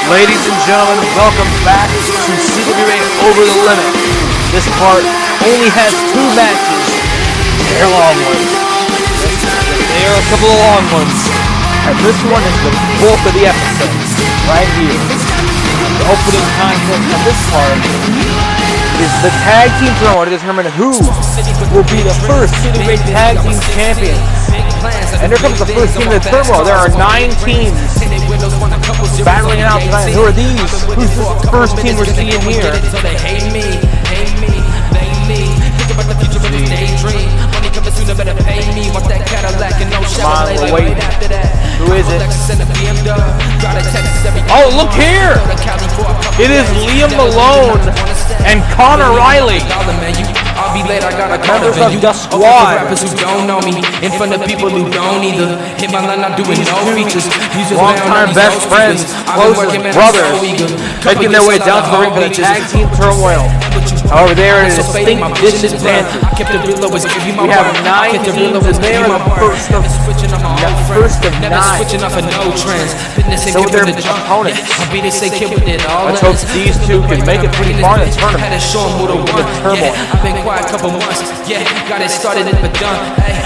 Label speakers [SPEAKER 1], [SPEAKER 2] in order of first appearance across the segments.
[SPEAKER 1] Ladies and gentlemen, welcome back to CWA Over The Limit. This part only has 2 matches. They're long ones. They are a couple of long ones. And this one is the bulk of the episode, right here. The opening contest of this part is the Tag Team Turmoil to determine who will be the first CWA Tag Team Champions. And here comes the first team of the Turmoil. There are 9 teams battling it out tonight. Who are these? Who's the first team we're seeing here? Come on, we're waiting. Who is it? Oh, look here! It is Liam Malone and Connor Riley. Members of the squad.
[SPEAKER 2] Rappers who don't know me, in front of people who don't either. Hit my line, I'm doing no features.
[SPEAKER 1] Long-time best friends, closest brothers, making their way down to the ring for the Tag Team Turmoil. However, they are at a distinct disadvantage. We have 9 teams, and they are the first of 9. So they're opponents. Let's hope these two can make it pretty far in the tournament.
[SPEAKER 2] I've been quiet a couple months, yeah, got it started and done. Hey,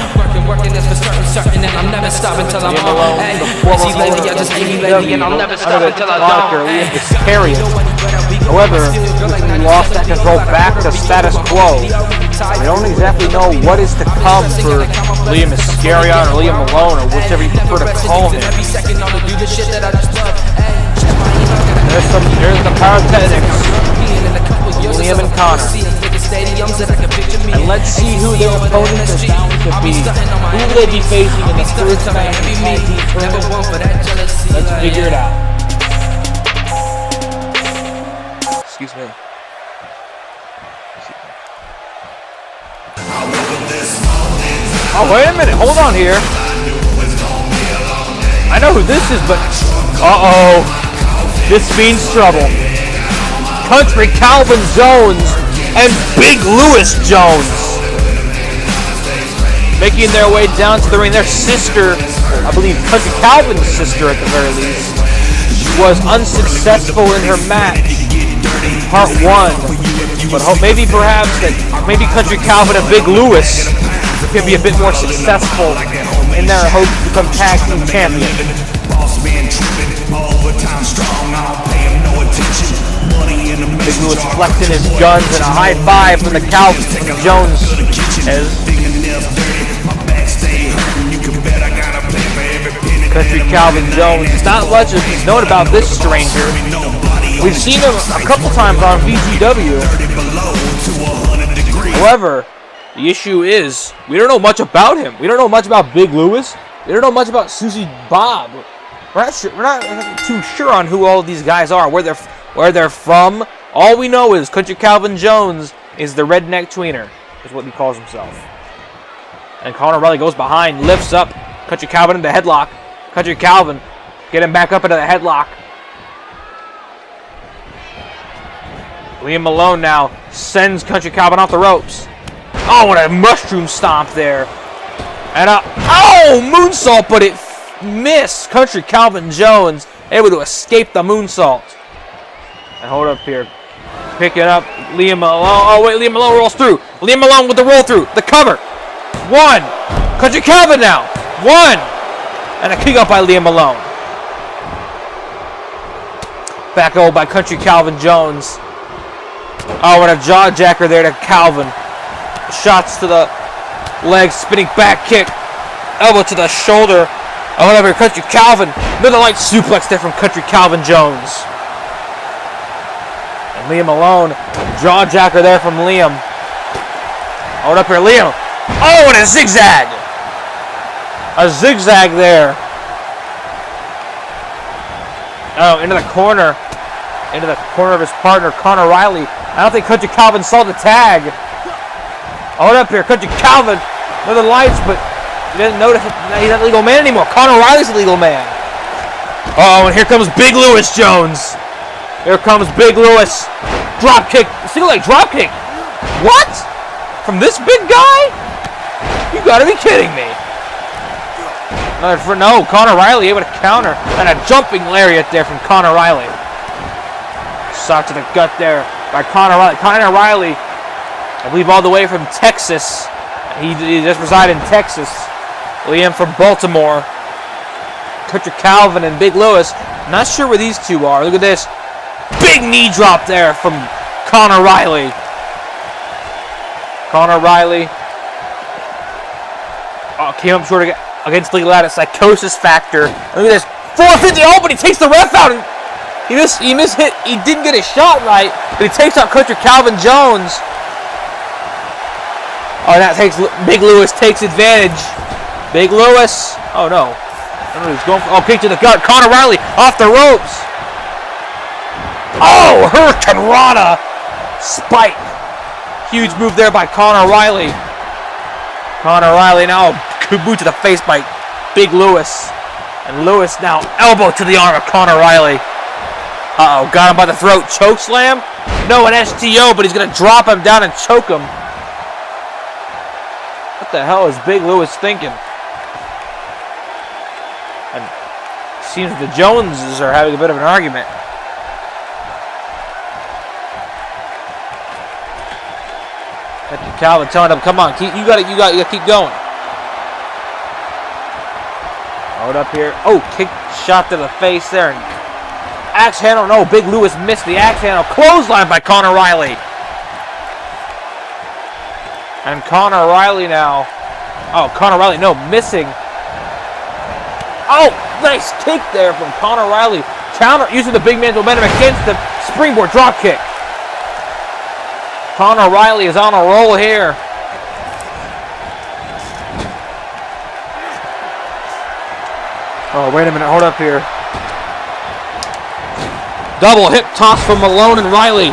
[SPEAKER 2] working this for certain, and I'm never stopping till I'm on. Hey, busy lately, I just ain't lately, and I'll never stop until I'm done.
[SPEAKER 1] However, we lost that control back to status quo. We don't exactly know what is to come for Liam Iscariot or Liam Malone, or whichever you prefer to call him. There's the pyrotechnics. Liam and Connor. And let's see who their opponents are bound to be. Who will they be facing in the first match of the Tag Team Tournament? Let's figure it out. Excuse me. Oh, wait a minute. Hold on here. I know who this is, but... Uh-oh. This means trouble. Country Calvin Jones and Big Louis Jones making their way down to the ring. Their sister, I believe Country Calvin's sister at the very least, was unsuccessful in her match, part 1. But maybe Country Calvin and Big Louis can be a bit more successful in their hopes to become Tag Team Champions. Big Louis flexing his guns and a high five from the Calvin Jones as Country Calvin Jones. Not much is known about this stranger. We've seen him a couple times on VGW. However, the issue is we don't know much about him. We don't know much about Big Louis. We don't know much about Susie Bob. We're not too sure on who all of these guys are, where they're from. All we know is Country Calvin Jones is the redneck tweener, is what he calls himself. And Connor Riley goes behind, lifts up Country Calvin into the headlock. Country Calvin, get him back up into the headlock. Liam Malone now sends Country Calvin off the ropes. Oh, what a mushroom stomp there. And moonsault, but it missed. Country Calvin Jones able to escape the moonsault. And hold up here. Picking up Liam Malone. Oh, wait, Liam Malone rolls through. Liam Malone with the roll through. The cover. 1. Country Calvin now. 1. And a kick out by Liam Malone. Back over by Country Calvin Jones. Oh, and a jaw jacker there to Calvin. Shots to the legs. Spinning back kick. Elbow to the shoulder. Oh, whatever. Country Calvin. Another light suplex there from Country Calvin Jones. Liam Malone, jaw jacker there from Liam. Hold up here, Liam. Oh, and a zigzag. A zigzag there. Oh, into the corner of his partner, Connor Riley. I don't think Country Calvin saw the tag. Hold up here, Country Calvin. Another lights, but he doesn't notice he's not a legal man anymore. Connor Riley's a legal man. Oh, and here comes Big Louis Jones. Here comes Big Louis. Drop kick. Single leg drop kick. What? From this big guy? You gotta be kidding me. No, Connor Riley able to counter. And a jumping lariat there from Connor Riley. Sock to the gut there by Conor Riley. Conor Riley, I believe all the way from Texas. He just resides in Texas. Liam from Baltimore. Country Calvin and Big Lewis. Not sure where these two are. Look at this. Big knee drop there from Conor Riley. Conor Riley. Oh, came up short against Legal at a psychosis factor. Look at this. 450. Oh, but he takes the ref out. And he mishit. He didn't get his shot right, but he takes out Country Calvin Jones. Oh, that takes Big Lewis takes advantage. Big Lewis. Oh no. I don't know who's going for. Oh, kick to the gut. Conor Riley off the ropes. Oh, Hurricane Rana. Spike. Huge move there by Conor Riley. Conor Riley now boot to the face by Big Lewis. And Lewis now elbow to the arm of Conor Riley. Uh-oh, got him by the throat. Choke slam? No, an STO, but he's going to drop him down and choke him. What the hell is Big Lewis thinking? And it seems the Joneses are having a bit of an argument. Calvin telling him, come on, you got to keep going. Hold up here. Oh, kick shot to the face there. And axe handle. No, Big Lewis missed the axe handle. Clothesline by Conor Riley. And Conor Riley now. Oh, Conor Riley, no, missing. Oh, nice kick there from Conor Riley. Counter, using the big man's momentum against the springboard drop kick. Conor Riley is on a roll here. Oh, wait a minute. Hold up here. Double hip toss from Malone and Riley.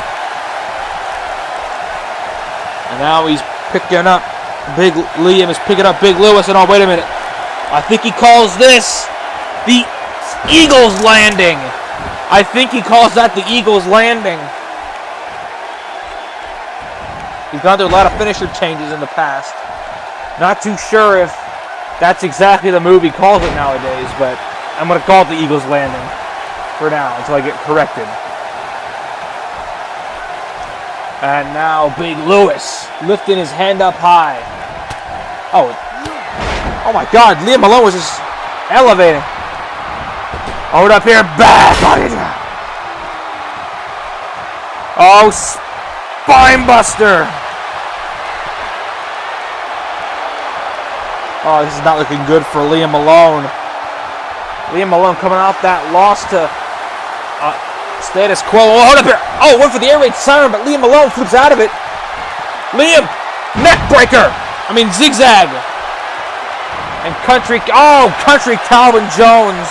[SPEAKER 1] And now he's picking up. Liam is picking up Big Lewis. And oh, wait a minute. I think he calls this the Eagles Landing. I think he calls that the Eagles Landing. He's gone through a lot of finisher changes in the past. Not too sure if that's exactly the move he calls it nowadays, but I'm going to call it the Eagles Landing for now until I get corrected. And now Big Lewis lifting his hand up high. Oh my God, Liam Malone was just elevating. Hold up here, back on it. Oh, spine buster. Oh, this is not looking good for Liam Malone. Liam Malone coming off that loss to Status Quo. Oh, hold up here. Oh, went for the air raid siren, but Liam Malone flips out of it. Liam, neck breaker. Zigzag. And Country Calvin Jones.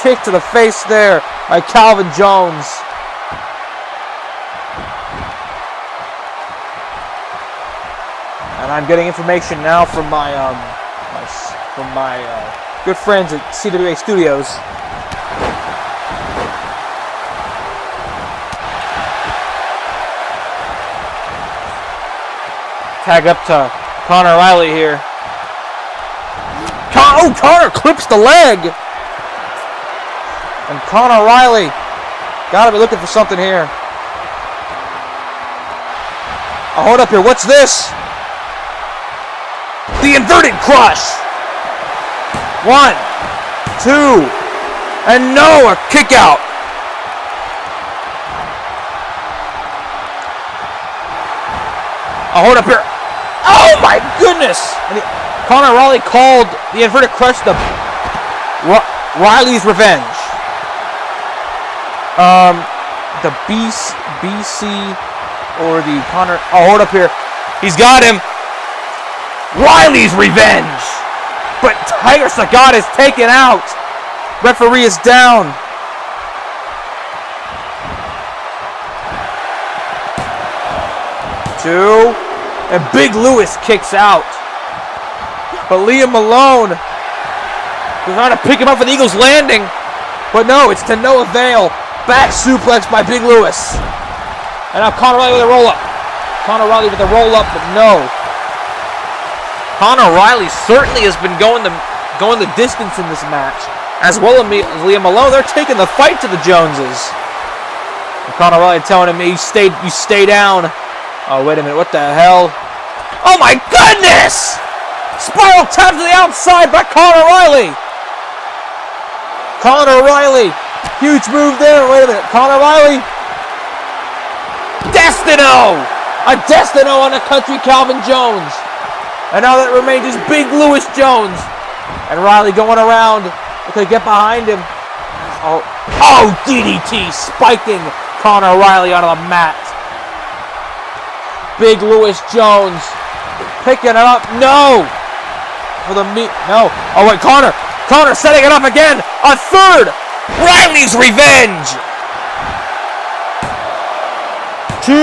[SPEAKER 1] Kick to the face there by Calvin Jones. And I'm getting information now from my good friends at CWA Studios. Tag up to Conor Riley here. Conor clips the leg. And Conor Riley gotta be looking for something here. Oh, hold up here. What's this? The inverted crush. 1, 2, and no, a kick out. Oh, hold up here. Oh my goodness. Conor Riley called the inverted crush the Riley's Revenge. The BC or the Conor. Oh, hold up here. He's got him. Riley's Revenge. But Tiger Sagat is taken out. Referee is down. Two. And Big Lewis kicks out. But Liam Malone is trying to pick him up for the Eagles Landing. But no, it's to no avail. Back suplex by Big Lewis. And now Conor Riley with a roll-up. Conor Riley with a roll-up, but no. Conor Riley certainly has been going the distance in this match. As well as Liam Malone, they're taking the fight to the Joneses. Conor Riley telling him, you stay down. Oh, wait a minute, what the hell? Oh my goodness! Spiral tap to the outside by Conor Riley. Conor Riley, huge move there. Wait a minute, Conor Riley. Destino! A Destino on the country Calvin Jones. And now that remains is Big Louis Jones. And Riley going around. Okay, get behind him. Oh, DDT spiking Conor Riley onto the mat. Big Louis Jones picking it up. No! No. Oh, wait, Conor setting it up again. A third. Riley's revenge. 2.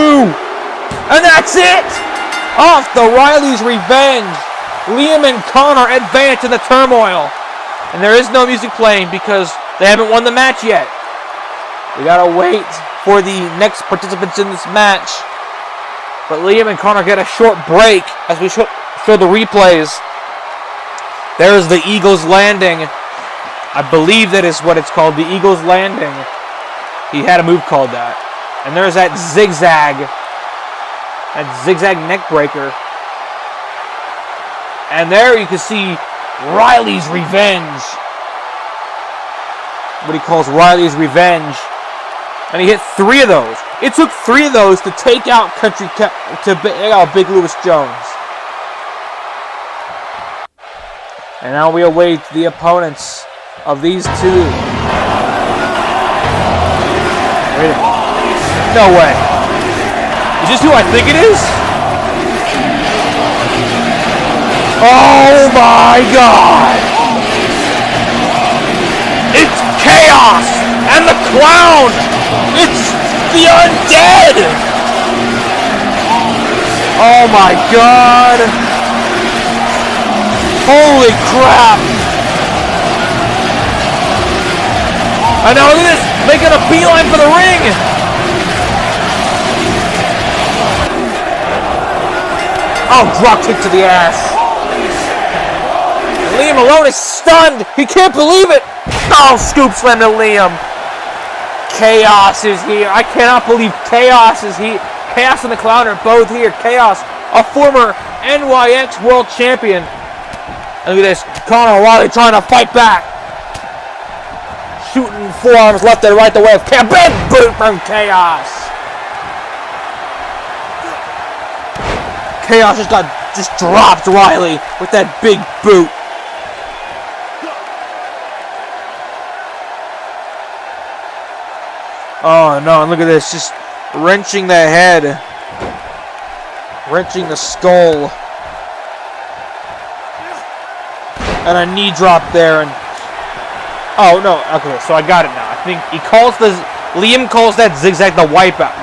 [SPEAKER 1] And that's it. Off the Riley's revenge. Liam and Conor advance in the turmoil. And there is no music playing because they haven't won the match yet. We gotta wait for the next participants in this match. But Liam and Conor get a short break as we show the replays. There's the Eagle's Landing. I believe that is what it's called, the Eagle's Landing. He had a move called that. And there's that zigzag neck breaker. And there you can see Riley's revenge. What he calls Riley's revenge. And he hit 3 of those. It took 3 of those to take out Big Louis Jones. And now we await the opponents of these two. Wait a minute. No way. Is this who I think it is? Oh my God! It's Chaos and the Clown! It's the Undead! Oh my God! Holy crap! And now look at this! Making a beeline for the ring! Oh, drop kick to the ass. Liam Malone is stunned. He can't believe it. Oh, scoop slam to Liam. Chaos is here. I cannot believe Chaos is here. Chaos and the Clown are both here. Chaos, a former NYX World Champion. And look at this. Conor Riley trying to fight back. Shooting forearms left and right the way of Chaos. Big boot from Chaos. Chaos just dropped Riley with that big boot. Oh no, and look at this, just wrenching the head. Wrenching the skull. And a knee drop there, and oh no, okay, so I got it now. I think Liam calls that zigzag the wipeout.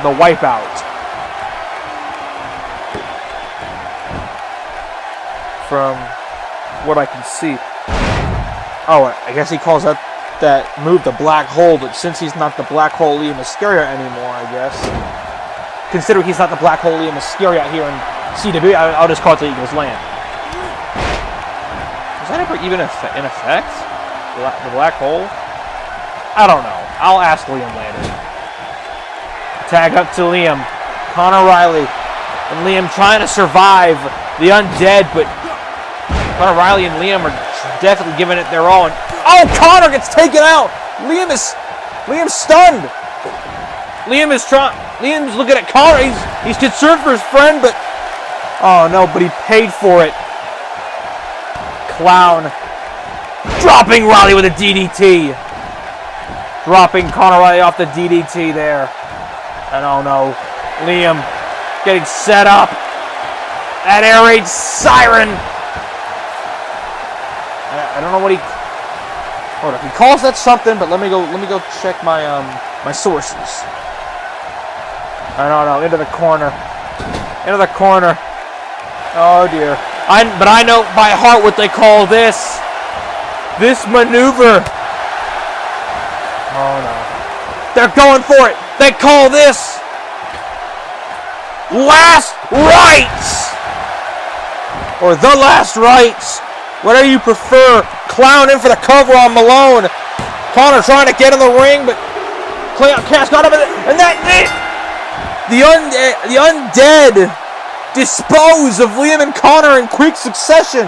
[SPEAKER 1] From what I can see. Oh, I guess he calls that move the black hole, but since he's not the black hole Liam Mysterio anymore, I guess. Considering he's not the black hole Liam Mysterio out here in CWA, I'll just call it the Eagle's Land. Was that ever even in effect? The black hole? I don't know. I'll ask Liam later. Tag up to Liam. Conor Riley. And Liam trying to survive the Undead, but Conor Riley and Liam are definitely giving it their all. And oh, Conor gets taken out. Liam's stunned. Liam's looking at Conor. He's concerned for his friend, but oh no, but he paid for it. Clown dropping Riley with a DDT. Dropping Conor Riley off the DDT there. And oh no, Liam getting set up. That air raid siren. I don't know what he. Hold up, he calls that something, but let me go check my my sources. I don't know, into the corner. Oh dear. But I know by heart what they call this maneuver. Oh no. They're going for it. They call this Last Rites. Or the Last Rites. Whatever you prefer. Clown in for the cover on Malone. Conor trying to get in the ring, but Chaos got him, and that the undead dispose of Liam and Connor in quick succession.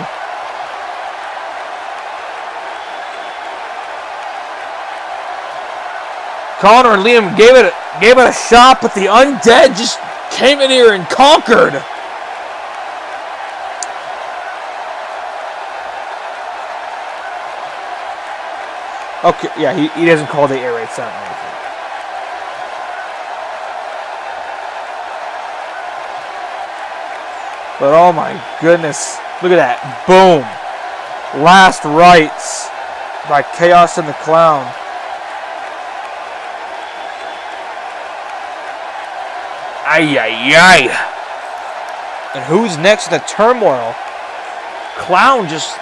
[SPEAKER 1] Connor and Liam gave it a shot, but the undead just came in here and conquered. Okay, yeah, he doesn't call the air raid sound anything. But oh my goodness, look at that. Boom. Last rites by Chaos and the Clown. Ay, ay, ay. And who's next to the turmoil? Clown just...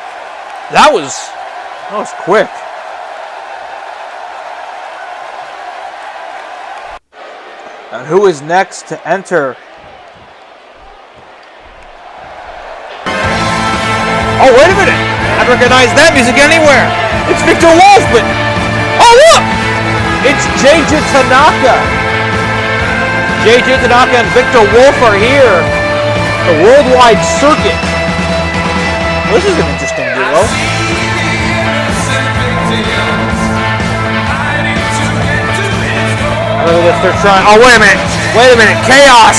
[SPEAKER 1] That was quick. And who is next to enter? Oh, wait a minute! I recognize that music anywhere! It's Victor Wolf, but... Oh, look! It's JJ Tanaka! JJ Tanaka and Victor Wolf are here. The worldwide circuit. Well, this is an interesting duo. Look at this, they're trying. Oh, wait a minute. Chaos.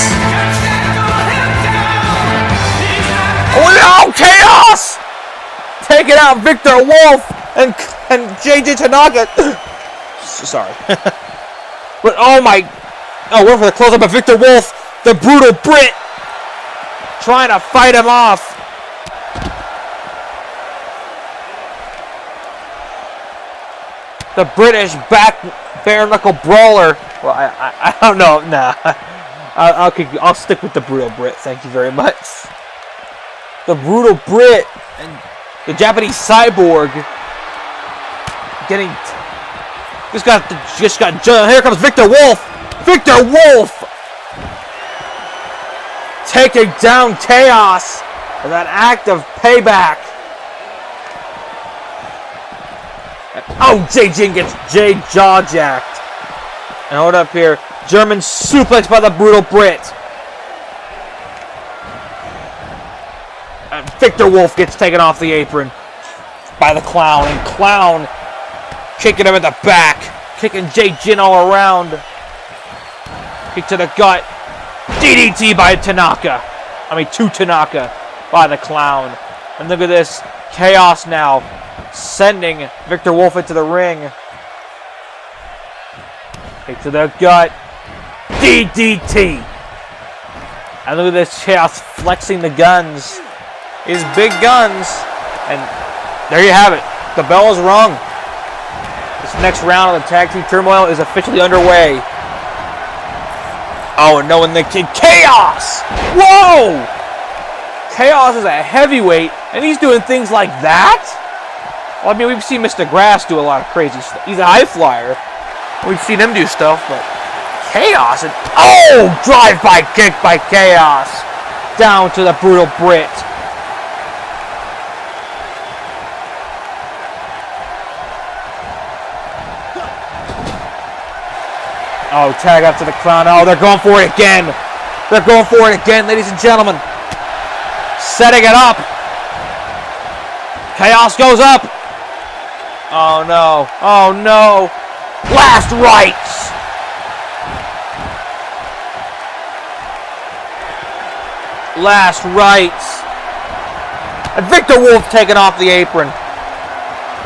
[SPEAKER 1] Oh, Chaos! Taking out Victor Wolf and JJ Tanaka. Sorry. But oh my. Oh, we're for the close-up of Victor Wolf, the brutal Brit, trying to fight him off. The British bare-knuckle brawler. Well, I don't know. Nah, I'll stick with the brutal Brit. Thank you very much. The brutal Brit and the Japanese cyborg getting just got. Here comes Victor Wolf. Victor Wolf taking down Chaos in that act of payback. Oh, JJ gets jaw jacked. And hold up here. German suplex by the brutal Brit. And Victor Wolf gets taken off the apron by the Clown. And Clown kicking him in the back. Kicking JJ all around. Kick to the gut. DDT by Tanaka. To Tanaka by the Clown. And look at this. Chaos now sending Victor Wolf into the ring. Kick to the gut. DDT. And look at this. Chaos flexing the guns. His big guns. And there you have it. The bell is rung. This next round of the Tag Team Turmoil is officially underway. Oh, and no one thinks Chaos! Whoa! Chaos is a heavyweight, and he's doing things like that? Well, I mean, we've seen Mr. Grass do a lot of crazy stuff. He's a high flyer. We've seen him do stuff, but Chaos and... Oh! Drive-by kick by Chaos. Down to the brutal Brit. Oh, tag out to the Clown. Oh, they're going for it again. They're going for it again, ladies and gentlemen. Setting it up. Chaos goes up. Oh, no. Oh, no. Last rites. Last rites. And Victor Wolf taken off the apron.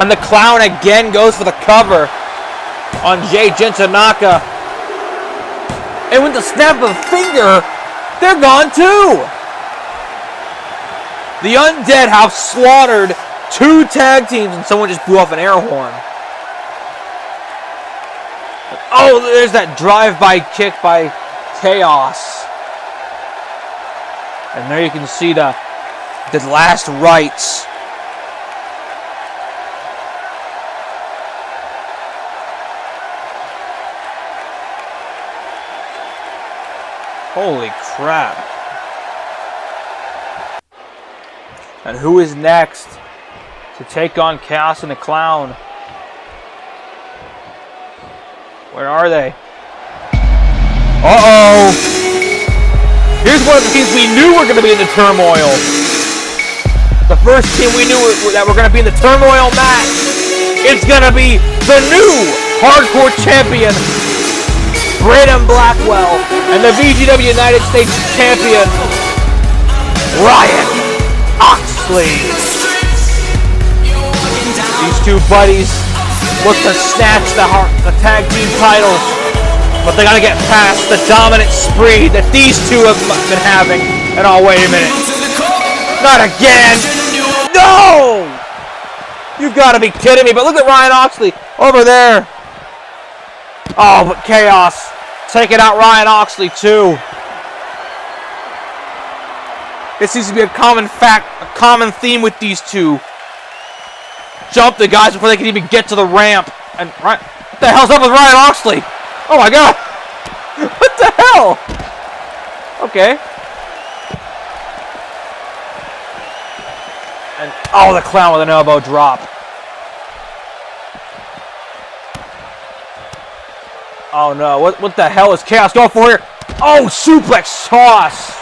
[SPEAKER 1] And the Clown again goes for the cover on JJ Tanaka. And with the snap of a finger, they're gone too. The Undead have slaughtered 2 tag teams, and someone just blew off an air horn. Oh, there's that drive-by kick by Chaos. And there you can see the last rites. Holy crap. And who is next to take on Chaos and the Clown? Where are they? Uh-oh. Here's one of the teams we knew were going to be in the turmoil. The first team we knew that were going to be in the turmoil match. It's going to be the new hardcore champion, Braden Blackwell, and the VGW United States champion, Ryan Oxley. These two buddies look to snatch the tag team titles, but they gotta get past the dominant spree that these two have been having. And oh, wait a minute. Not again! No! You've got to be kidding me, but look at Ryan Oxley over there. Oh, but Chaos taking out Ryan Oxley too. It seems to be a common theme with these two. Jump the guys before they can even get to the ramp. And what the hell's up with Ryan Oxley? Oh my god! What the hell? Okay. And oh, the clown with an elbow drop. Oh no! What the hell is Chaos going for here? Oh, suplex toss.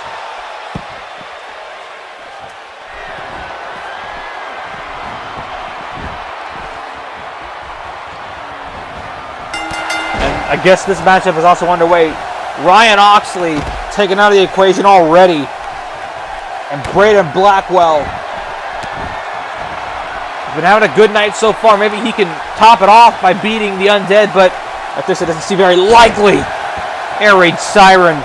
[SPEAKER 1] I guess this matchup is also underway. Ryan Oxley taken out of the equation already. And Braden Blackwell has been having a good night so far. Maybe he can top it off by beating the Undead, but at this it doesn't seem very likely. Air Raid Siren.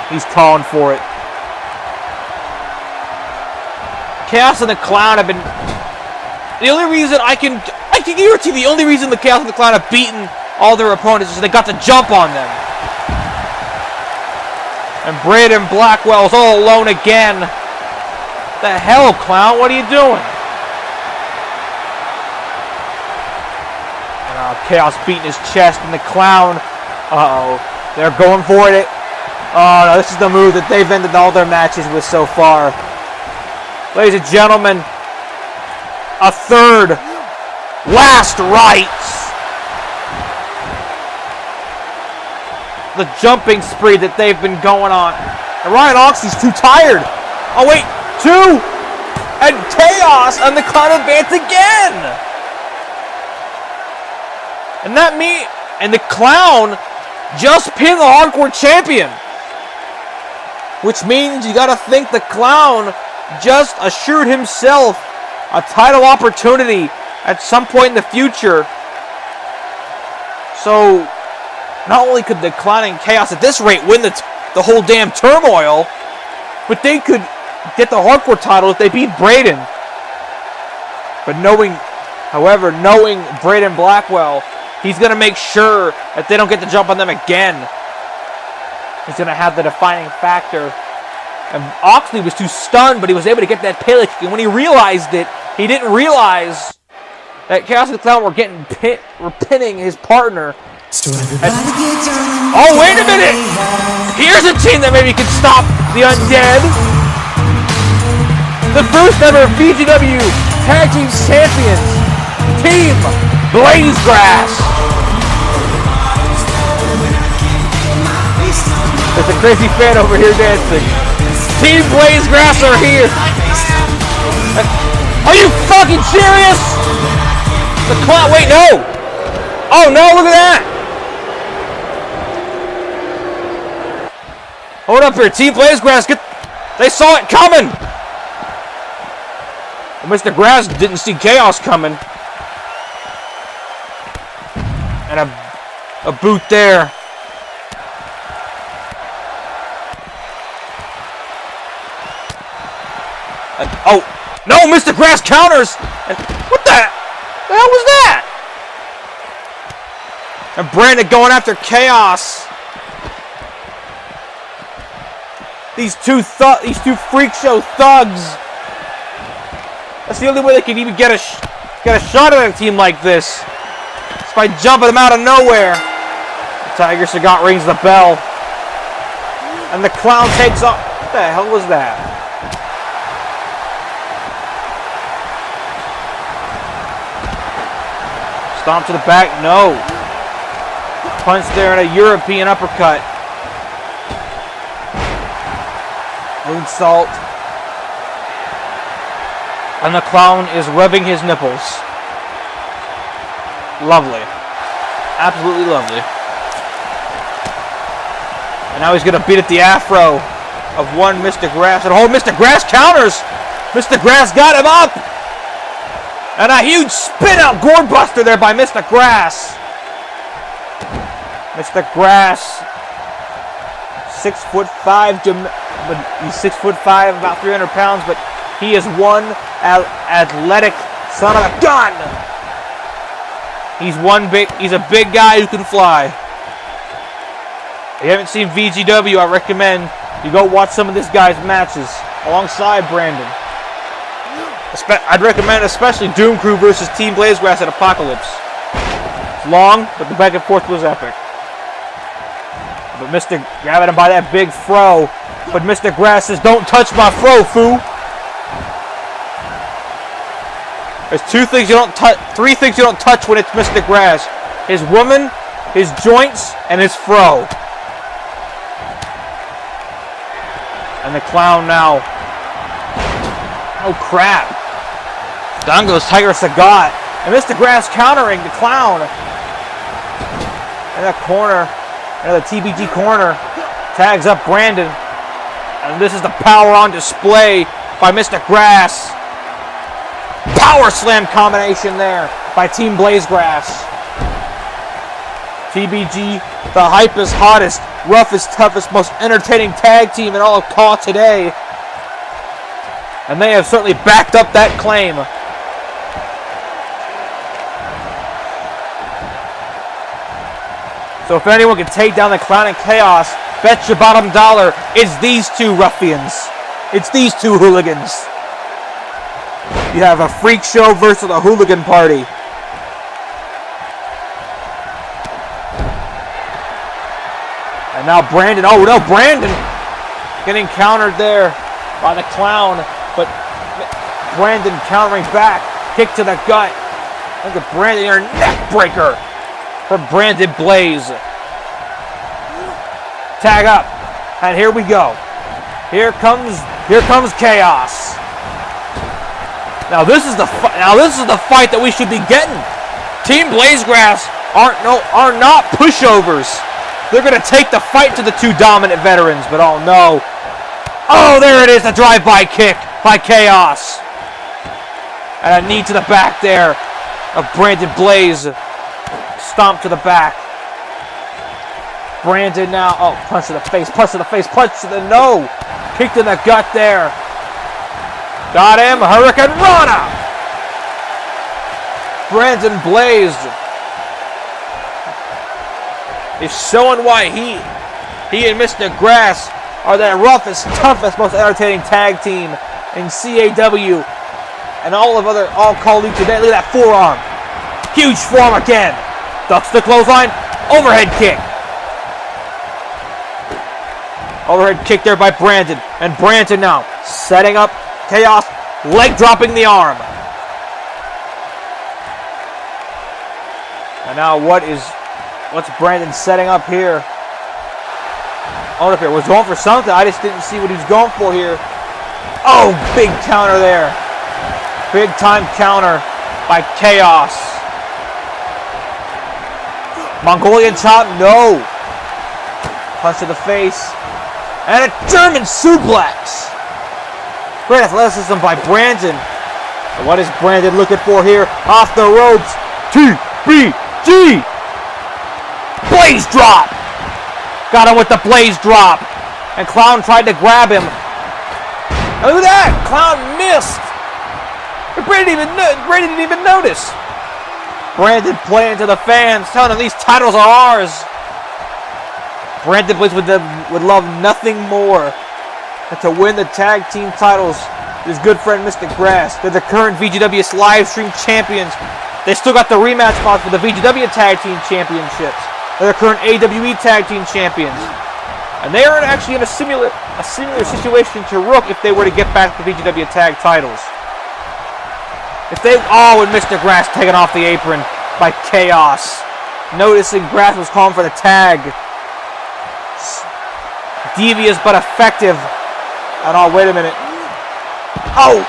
[SPEAKER 1] He's calling for it. Chaos and the Clown have been... The only reason I can guarantee the only reason the Chaos and the Clown have beaten all their opponents is they got the jump on them. And Braden Blackwell's all alone again. The hell, Clown? What are you doing? And Chaos beating his chest, and the Clown. They're going for it. Oh no, this is the move that they've ended all their matches with so far. Ladies and gentlemen, a third last rites. The jumping spree that they've been going on. And Ryan Oxley's too tired. Oh wait, two! And Chaos and the Clown advance again! And the Clown just pinned the hardcore champion. Which means you gotta think the Clown just assured himself a title opportunity at some point in the future. So, not only could the Clown and Chaos at this rate win the whole damn turmoil, but they could get the hardcore title if they beat Braden. But knowing Braden Blackwell, he's going to make sure that they don't get the jump on them again. He's going to have the defining factor. And Oxley was too stunned, but he was able to get that Pele kick. And when he realized it, he didn't realize that Chaos and the Clown were pinning his partner. Oh, wait a minute! Here's a team that maybe can stop the Undead. The first ever VGW Tag Team Champions, Team Blazegrass. There's a crazy fan over here dancing. Team Blazegrass are here. Are you fucking serious? The Clown, wait, no! Oh no, look at that! Hold up here, Team Blazegrass, they saw it coming! Well, Mr. Grass didn't see Chaos coming. And a boot there. And, oh, no, Mr. Grass counters! And what the hell was that? And Brandon going after Chaos. These two freak show thugs. That's the only way they can even get a shot at a team like this. It's by jumping them out of nowhere. Tiger Sagat rings the bell. And the Clown takes off. What the hell was that? Stomp to the back. No. Punch there and a European uppercut. Moonsault. And the Clown is rubbing his nipples. Lovely. Absolutely lovely. And now he's going to beat at the afro of one Mr. Grass. And Mr. Grass counters. Mr. Grass got him up. And a huge spin-out gourd buster there by Mr. Grass. Mr. Grass, 6'5", he's 6'5", about 300 pounds, but he is one athletic son of a gun. He's a big guy who can fly. If you haven't seen VGW, I recommend you go watch some of this guy's matches alongside Brandon. I'd recommend especially Doom Crew versus Team Blazegrass at Apocalypse. It's long, but the back and forth was epic. But Mr. grabbing him by that big fro. But Mr. Grass says, "Don't touch my fro, foo." There's three things you don't touch when it's Mr. Grass: his woman, his joints, and his fro. And the Clown now. Oh crap! Down goes Tiger Sagat, and Mr. Grass countering the Clown. In that corner. The TBG corner tags up Brandon. And this is the power on display by Mr. Grass. Power slam combination there by Team Blazegrass. TBG, the hypest, hottest, roughest, toughest, most entertaining tag team in all of CAW today. And they have certainly backed up that claim. So if anyone can take down the Clown and Chaos, bet your bottom dollar it's these two ruffians. It's these two hooligans. You have a freak show versus a hooligan party. And now Brandon, oh no, Brandon getting countered there by the Clown, but Brandon countering back, kick to the gut. Look at Brandon here, neck breaker for Brandon Blaze. Tag up, and here we go. Here comes Chaos. Now this is the fight that we should be getting. Team Blazegrass are not pushovers. They're gonna take the fight to the two dominant veterans, but oh no. Oh, there it is, a drive-by kick by Chaos. And a knee to the back there of Brandon Blaze. Stomp to the back. Brandon now, oh, punch to the face, punch to the face, punch to the no. Kick to the gut there. Got him, Hurricane Rana. Brandon Blaze is showing why he and Mr. Grass are the roughest, toughest, most entertaining tag team in CAW and all CAW League today. Look at that forearm. Huge forearm again. Ducks the clothesline. Overhead kick. Overhead kick there by Brandon. And Brandon now setting up Chaos. Leg dropping the arm. And now what's Brandon setting up here? Oh, if it was going for something, I just didn't see what he was going for here. Oh, big counter there. Big time counter by Chaos. Mongolian chop, no. Punch to the face. And a German suplex. Great athleticism by Brandon. And what is Brandon looking for here? Off the ropes. TBG. Blaze drop. Got him with the Blaze drop. And Clown tried to grab him. And look at that. Clown missed. Brandon didn't even notice. Brandon playing to the fans, telling them these titles are ours. Brandon Blaze would love nothing more than to win the tag team titles. His good friend Mr. Grass. They're the current VGW live stream champions. They still got the rematch spot for the VGW Tag Team Championships. They're the current AWE Tag Team Champions. And they are actually in a similar situation to Rook if they were to get back the VGW Tag titles. If they, and Mr. Grass taking off the apron. by Chaos. Noticing Grass was calling for the tag. Devious but effective. And oh, wait a minute. Oh!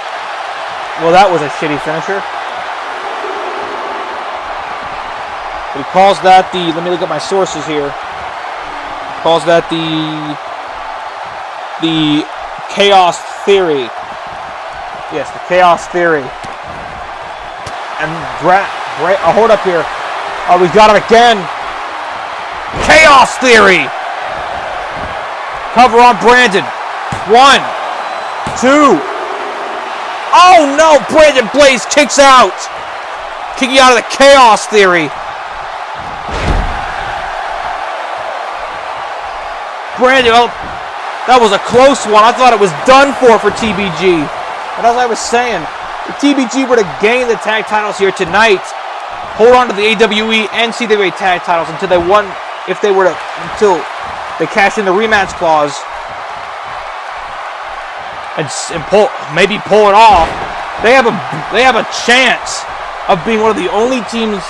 [SPEAKER 1] Well, that was a shitty finisher. But he calls that the, let me look at my sources here. He calls that the Chaos Theory. Yes, the Chaos Theory. And hold up here. Oh, we got him again. Chaos Theory. Cover on Brandon. 1, 2. Oh no, Brandon Blaze kicks out. Kicking out of the Chaos Theory. Brandon, oh, that was a close one. I thought it was done for TBG. And as I was saying, if TBG were to gain the tag titles here tonight, hold on to the AWE and CWA tag titles until they won, until they cash in the rematch clause and maybe pull it off, they have a chance of being one of the only teams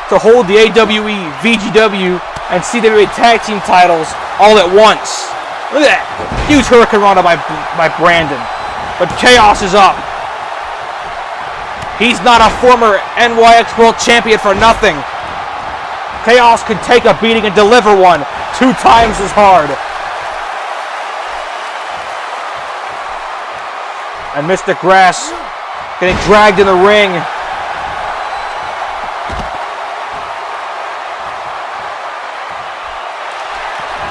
[SPEAKER 1] to hold the AWE, VGW, and CWA tag team titles all at once. Look at that huge Hurricane Rana by Brandon, but Chaos is up. He's not a former NYX World Champion for nothing. Chaos can take a beating and deliver one 2 times as hard. And Mr. Grass getting dragged in the ring.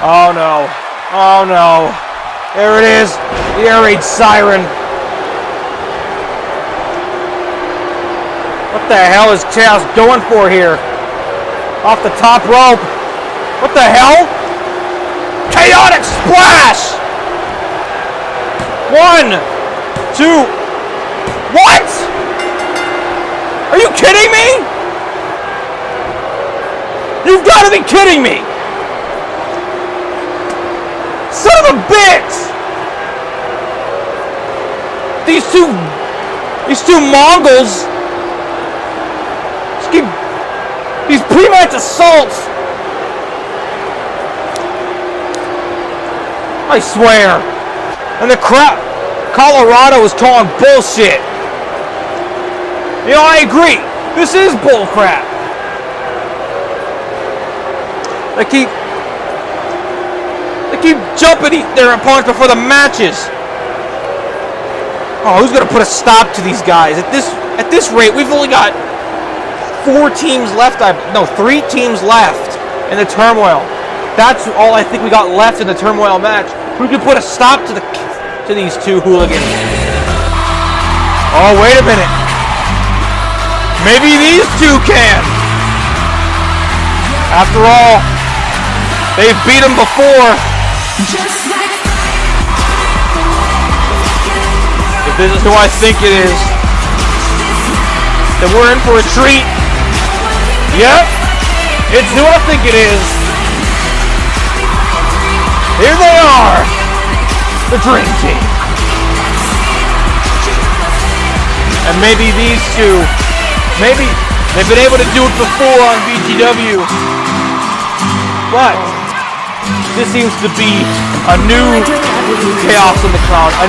[SPEAKER 1] Oh no. Oh no. There it is. The air raid siren. What the hell is Chaos going for here? Off the top rope. What the hell? Chaotic splash! 1, 2. What? Are you kidding me? You've got to be kidding me! Son of a bitch! These two Mongols. These pre-match assaults. I swear. And the crowd, Colorado is calling bullshit. You know, I agree. This is bullcrap. They keep jumping their opponents before the matches. Oh, who's gonna put a stop to these guys? At this rate, we've only got 3 teams left in the Turmoil. That's all I think we got left in the Turmoil match. Who can put a stop to these 2 hooligans? Oh, wait a minute. Maybe these 2 can. After all, they've beat them before. If this is who I think it is, then we're in for a treat. Yep, it's who I think it is. Here they are, the Dream Team. And maybe these 2, maybe they've been able to do it before on VGW, but this seems to be a new Chaos in the Crowd, a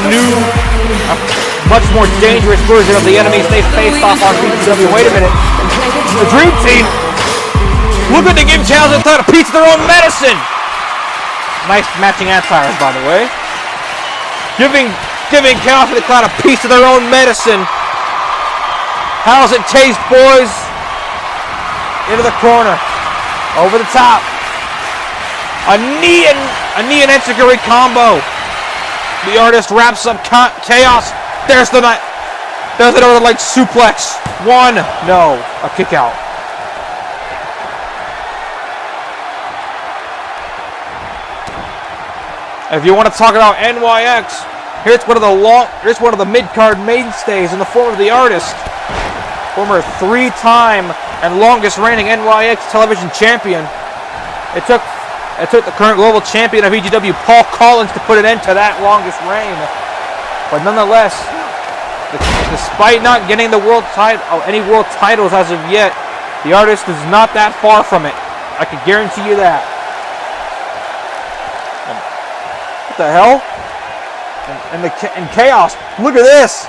[SPEAKER 1] much more dangerous version of the enemies they faced off on VGW. Wait a minute. The Dream Team looking to give Chaos a piece of their own medicine. Nice matching attires, by the way. Giving Chaos in the Cloud a piece of their own medicine. How's it taste, boys? Into the corner. Over the top. A knee and enziguri combo. The artist wraps up Chaos. There's the Northern Light suplex. 1, no, a kick out. If you want to talk about NYX, here's one of the mid-card mainstays in the form of the artist, former 3-time and longest reigning NYX television champion. It took the current global champion of EGW, Paul Collins, to put an end to that longest reign. But nonetheless, despite not getting the any world titles as of yet, The artist is not that far from it. I can guarantee you that. What the hell? And Chaos. Look at this.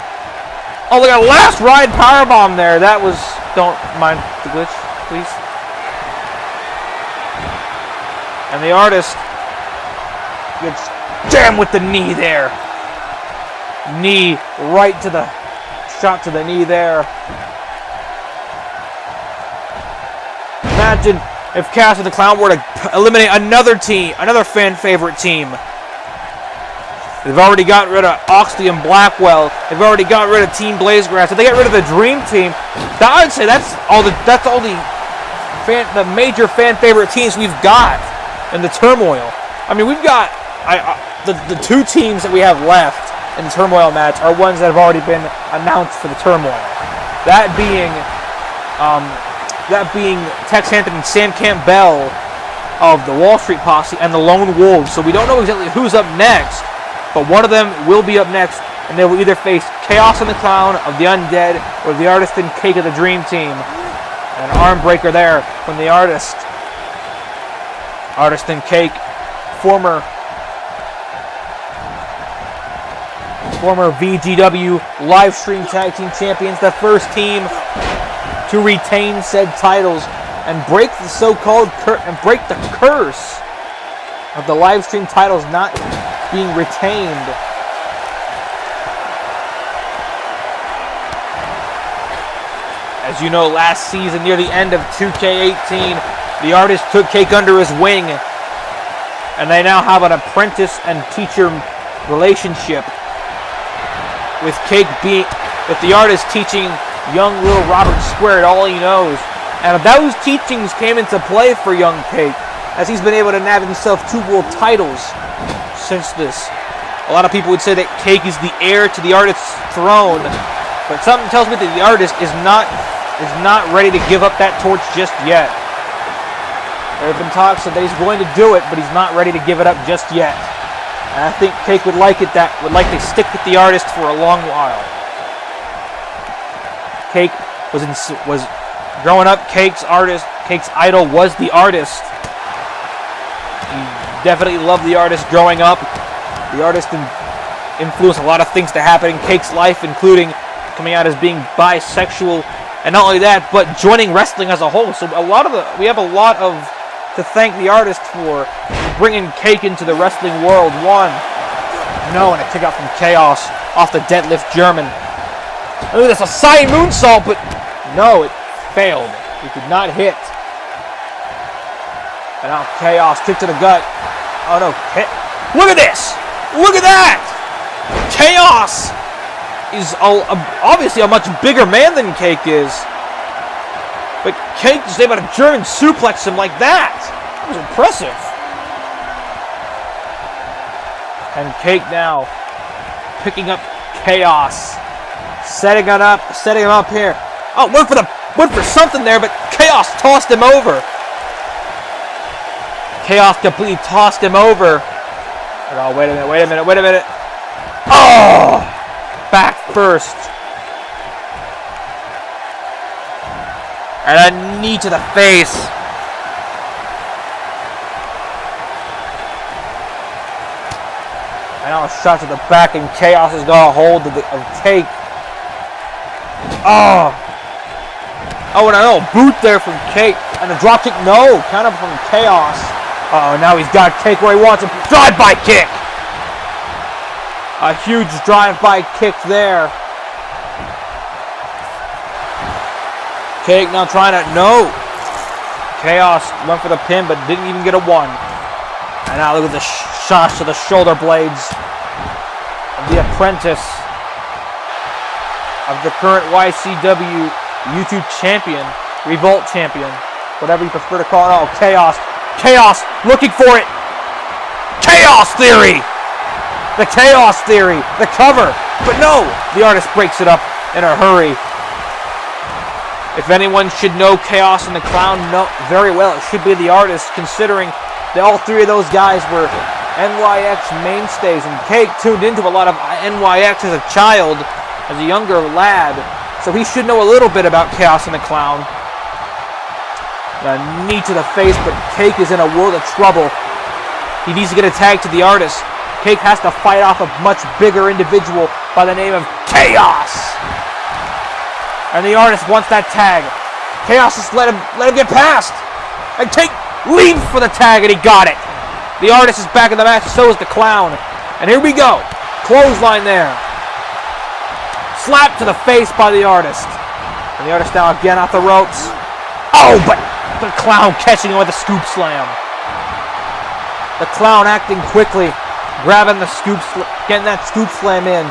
[SPEAKER 1] Oh, look at a last ride powerbomb there. That was... Don't mind the glitch, please. And the artist gets jammed with the knee there. Knee right to the... Shot to the knee there. Imagine if Chaos and the Clown were to eliminate another team, another fan favorite team. They've already gotten rid of Oxley and Blackwell. They've already gotten rid of Team Blazegrass. If they get rid of the Dream Team, I'd say that's all the major fan favorite teams we've got in the Turmoil. I mean, we've got the two teams that we have left in the Turmoil match are ones that have already been announced for the Turmoil. That being Tex Hampton and Sam Campbell of the Wall Street Posse and the Lone Wolves. So we don't know exactly who's up next. But one of them will be up next, and they will either face Chaos and the Clown of the Undead or the Artist and Cake of the Dream Team. And an arm breaker there from the Artist. Artist and Cake, former VGW live stream tag team champions, the first team to retain said titles and break the so-called break the curse of the live stream titles not being retained. As you know, last season, near the end of 2K18, the Artist took Cake under his wing, and they now have an apprentice and teacher relationship, with the Artist teaching young little Robert Squared all he knows. And those teachings came into play for young Cake, as he's been able to nab himself 2 world titles since this. A lot of people would say that Cake is the heir to the Artist's throne, but something tells me that the Artist is not ready to give up that torch just yet. There have been talks that he's going to do it, but he's not ready to give it up just yet. And I think Cake would like to stick with the Artist for a long while. Cake was growing up. Cake's idol was the Artist. He definitely loved the Artist growing up. The Artist influenced a lot of things to happen in Cake's life, including coming out as being bisexual, and not only that, but joining wrestling as a whole. So we have a lot to thank the Artist for bringing Cake into the wrestling world. And a kick out from Chaos off the deadlift German. I think that's a Sai moonsault, but no, it failed. It did not hit. And now Chaos kick to the gut. Oh no, hit. Look at this! Look at that! Chaos is obviously a much bigger man than Cake is. But Cake is able to German suplex him like that. That was impressive. And Cake now picking up Chaos. Setting him up here. Oh, went for something there, but Chaos tossed him over. Chaos completely tossed him over. Oh, wait a minute. Oh! Back first. And a knee to the face. And now a shot to the back, and Chaos has got a hold of Cake. Oh! Oh, and a boot there from Cake. And a drop kick, no, kind of from Chaos. Uh-oh, now he's got Cake where he wants him. Drive-by kick! A huge drive-by kick there. Cake now trying to... No! Chaos went for the pin, but didn't even get a 1. And now look at the shots to the shoulder blades of the apprentice of the current YCW YouTube champion, Revolt champion, whatever you prefer to call it. Oh, Chaos. Chaos looking for it. Chaos Theory. The Chaos Theory. The cover. But no, the Artist breaks it up in a hurry. If anyone should know Chaos and the Clown very well, it should be the Artist, considering that all 3 of those guys were NYX mainstays, and Cake tuned into a lot of NYX as a child, as a younger lad, so he should know a little bit about Chaos and the Clown. A knee to the face, but Cake is in a world of trouble. He needs to get a tag to the Artist. Cake has to fight off a much bigger individual by the name of Chaos. And the Artist wants that tag. Chaos just let him get past. And Cake leaps for the tag, and he got it. The Artist is back in the match, so is the Clown. And here we go. Clothesline there. Slap to the face by the Artist. And the Artist now again off the ropes. Oh, but the Clown catching him with a scoop slam. The Clown acting quickly, grabbing the getting that scoop slam in.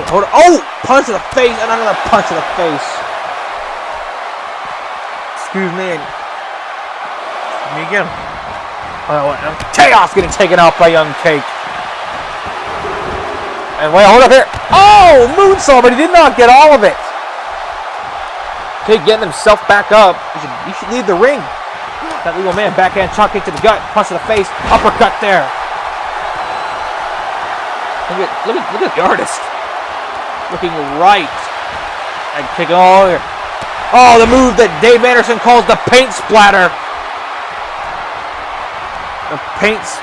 [SPEAKER 1] Hold on. Oh, punch to the face, and another punch to the face. Excuse me. Me again. Oh, Chaos getting taken out by Young Cake. And wait, hold up here. Oh, moonsault, but he did not get all of it. Cake getting himself back up. He should leave the ring. That legal man, backhand chop kick to the gut, punch to the face, uppercut there. Look at the Artist. Looking right. And kicking all over. Oh, the move that Dave Anderson calls the paint splatter. The paints.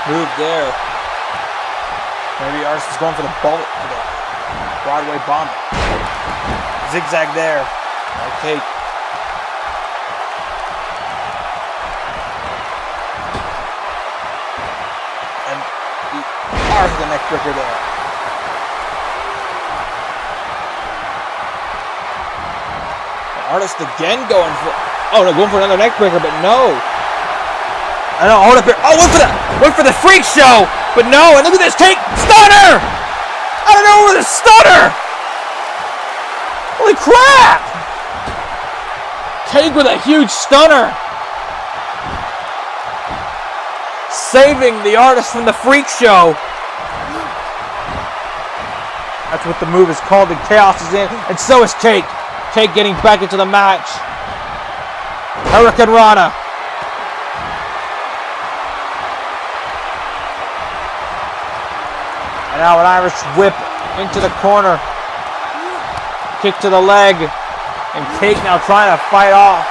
[SPEAKER 1] Move there. Maybe Artist is going for the bullet, for the Broadway bomb. Zigzag there. Okay. And the arm of the neck breaker there. And Artist again going for. Oh no, going for another neck breaker, but no. I know, hold up here. Oh, went for the freak show, but no. And look at this, Cake stunner! I don't know where the stunner. Holy crap! Cake with a huge stunner, saving the Artist from the freak show. That's what the move is called. And Chaos is in, and so is Cake. Cake getting back into the match. Hurricane Rana. And now an Irish whip into the corner. Kick to the leg. And Cake now trying to fight off.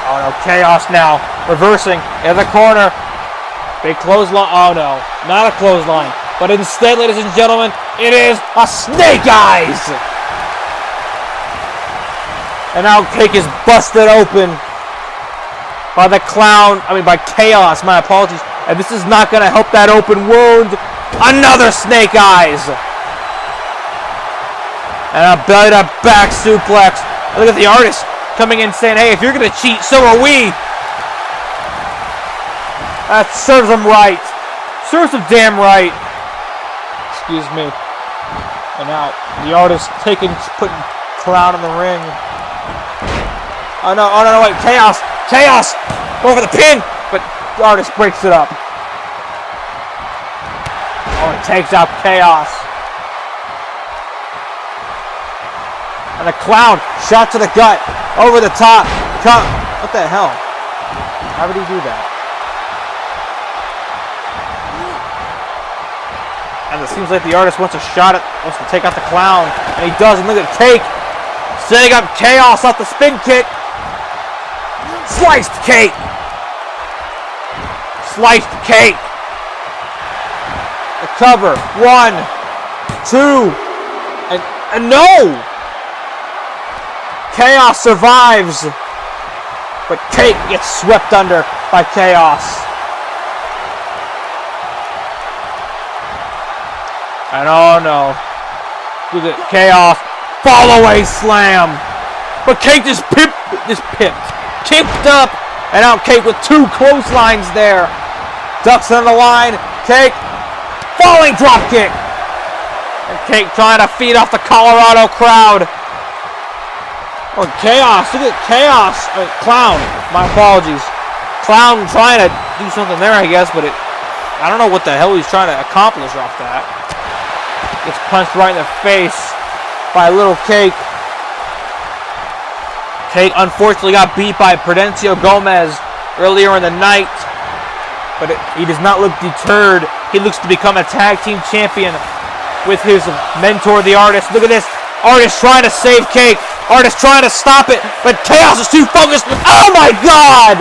[SPEAKER 1] Oh no, Chaos now reversing in the corner. Big clothesline. Oh no, not a clothesline. But instead, ladies and gentlemen, it is a Snake Eyes. And now Cake is busted open by the Clown. by Chaos. My apologies. And this is not going to help that open wound. Another Snake Eyes. And a belly to back suplex. Look at the Artist coming in saying, hey, if you're going to cheat, so are we. That serves him right. Serves him damn right. Excuse me. And now the Artist putting Clown in the ring. Oh no, wait. Chaos. Going for the pin. But the Artist breaks it up. Oh, it takes out Chaos. And the Clown, shot to the gut, over the top. What the hell? How would he do that? And it seems like the Artist wants to take out the Clown. And he does, and look at Cake. Setting up Chaos off the spin kick. Sliced Cake. The cover. 1, 2, and no! Chaos survives, but Cake gets swept under by Chaos. And oh no, look at Chaos, fall away slam, but Cake just kicked up, and out Cake with 2 clotheslines there. Ducks on the line, Cake, falling drop kick. And Cake trying to feed off the Colorado crowd. Oh, Chaos, look at Chaos. Clown, my apologies. Clown trying to do something there, I guess, but I don't know what the hell he's trying to accomplish off that. Gets punched right in the face by little Cake. Cake unfortunately got beat by Prudencio Gomez earlier in the night. But he does not look deterred. He looks to become a tag team champion with his mentor, the Artist. Look at this. Artist trying to save Cake. Artist trying to stop it. But Chaos is too focused. Oh my God!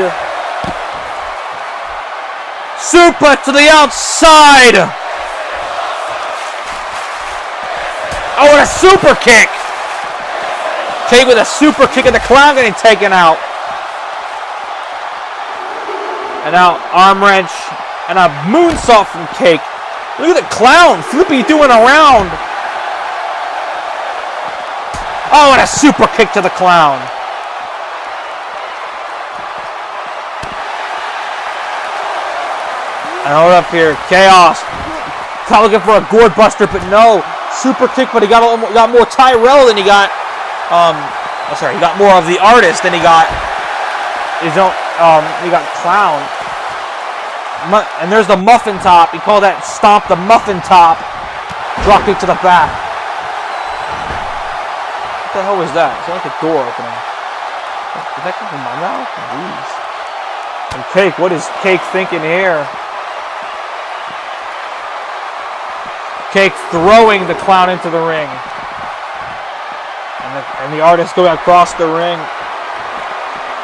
[SPEAKER 1] Suplex to the outside. Oh, and a super kick. Cake with a super kick, and the Clown getting taken out. And now arm wrench and a moonsault from Cake. Look at the Clown flippy doing around. Oh, and a super kick to the Clown. And hold up here, Chaos. Probably looking for a gourd buster, but no. Super kick, but he got more Tyrell than he got. He got more of the Artist than he got his own. He got Clown. And there's the muffin top. He called that stomp the muffin top. Drop kick to the back. What the hell was that? It's like a door opening. Did that come from my mouth? Jeez. And Cake, what is Cake thinking here? Cake throwing the Clown into the ring. And the Artist going across the ring.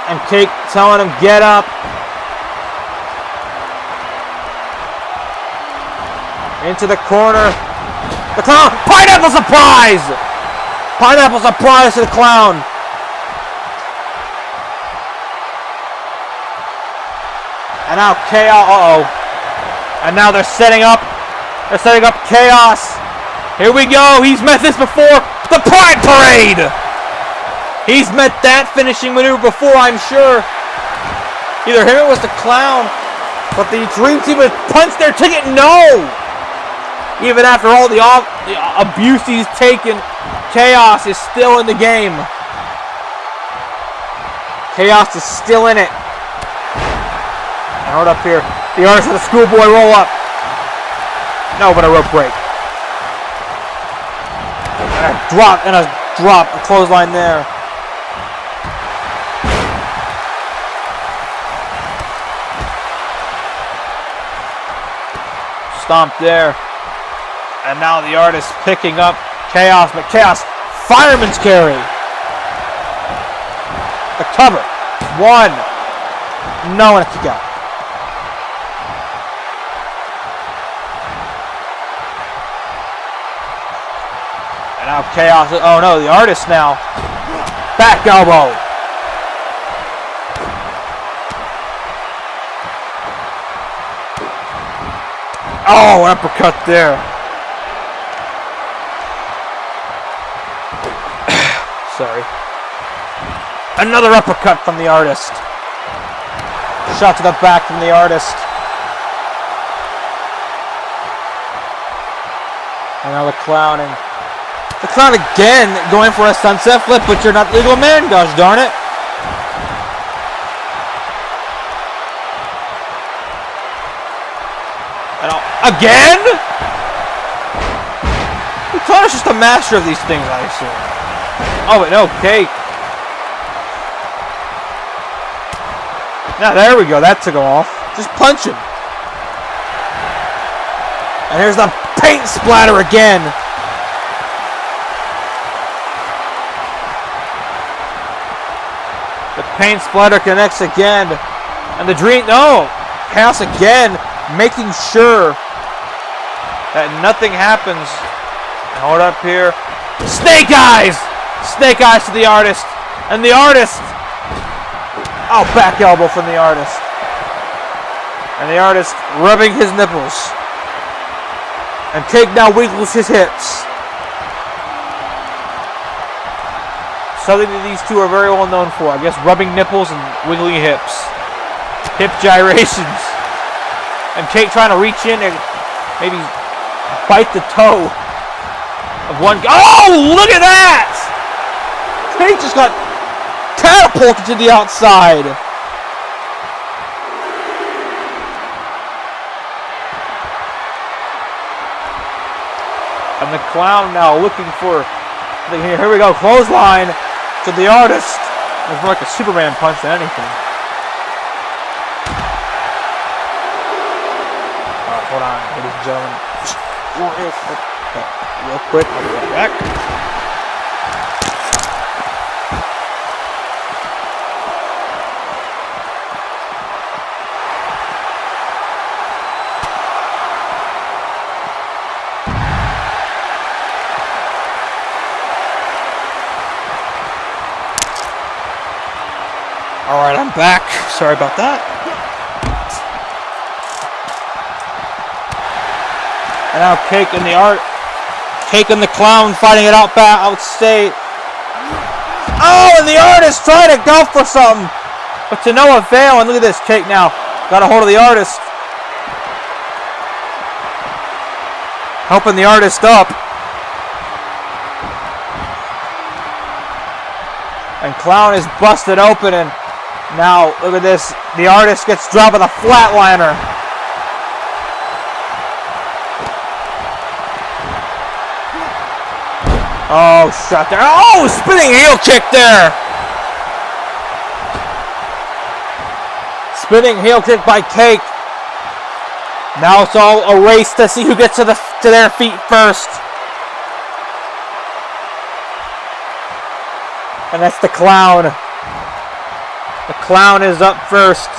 [SPEAKER 1] And Cake telling him, get up. Into the corner. The Clown. Pineapple surprise! Pineapple surprise to the Clown. And now Chaos. Uh-oh. And now they're setting up. They're setting up Chaos. Here we go. He's met this before. The Pride Parade. He's met that finishing maneuver before, I'm sure. Either him or it was the Clown. But the Dream Team has punched their ticket. No. Even after all the abuse he's taken, Chaos is still in the game. Chaos is still in it. And hold up here. The Artist with a schoolboy roll up. No, but a rope break. And a clothesline there. Stomp there. And now the Artist picking up Chaos, but Chaos, fireman's carry. The cover. One. No, and a kick out. And now Chaos, oh no, the Artist now. Back elbow. Oh, uppercut there. Sorry. Another uppercut from the Artist. Shot to the back from the Artist. And now the Clown, and the Clown again going for a sunset flip, but you're not legal man, gosh darn it. And again? The Clown is just a master of these things, I assume. Oh, but no, Cake. Now, there we go. That took him off. Just punch him. And here's the paint splatter again. The paint splatter connects again. And the Dream... No! Chaos again, making sure that nothing happens. Hold up here. Snake Eyes! Snake Eyes to the Artist. And the Artist. Oh, back elbow from the Artist. And the Artist rubbing his nipples. And Cake now wiggles his hips. Something that these two are very well known for. I guess rubbing nipples and wiggling hips. Hip gyrations. And Cake trying to reach in and maybe bite the toe of one guy. Oh, look at that! Cake just got catapulted to the outside. And the Clown now looking for... Here we go, clothesline to the Artist. It's more like a Superman punch than anything. Hold on, ladies and gentlemen. Real quick, I'll be right back. Alright, I'm back. Sorry about that. And now Cake and the Art. Cake and the Clown fighting it outstate. Oh, and the Artist trying to go for something. But to no avail. And look at this. Cake now got a hold of the Artist. Helping the Artist up. And Clown is busted open, and now look at this. The Artist gets dropped with a flatliner. Oh, shot there. Oh, spinning heel kick there. Spinning heel kick by Cake. Now it's all a race to see who gets to their feet first. And that's the Clown. The Clown is up first.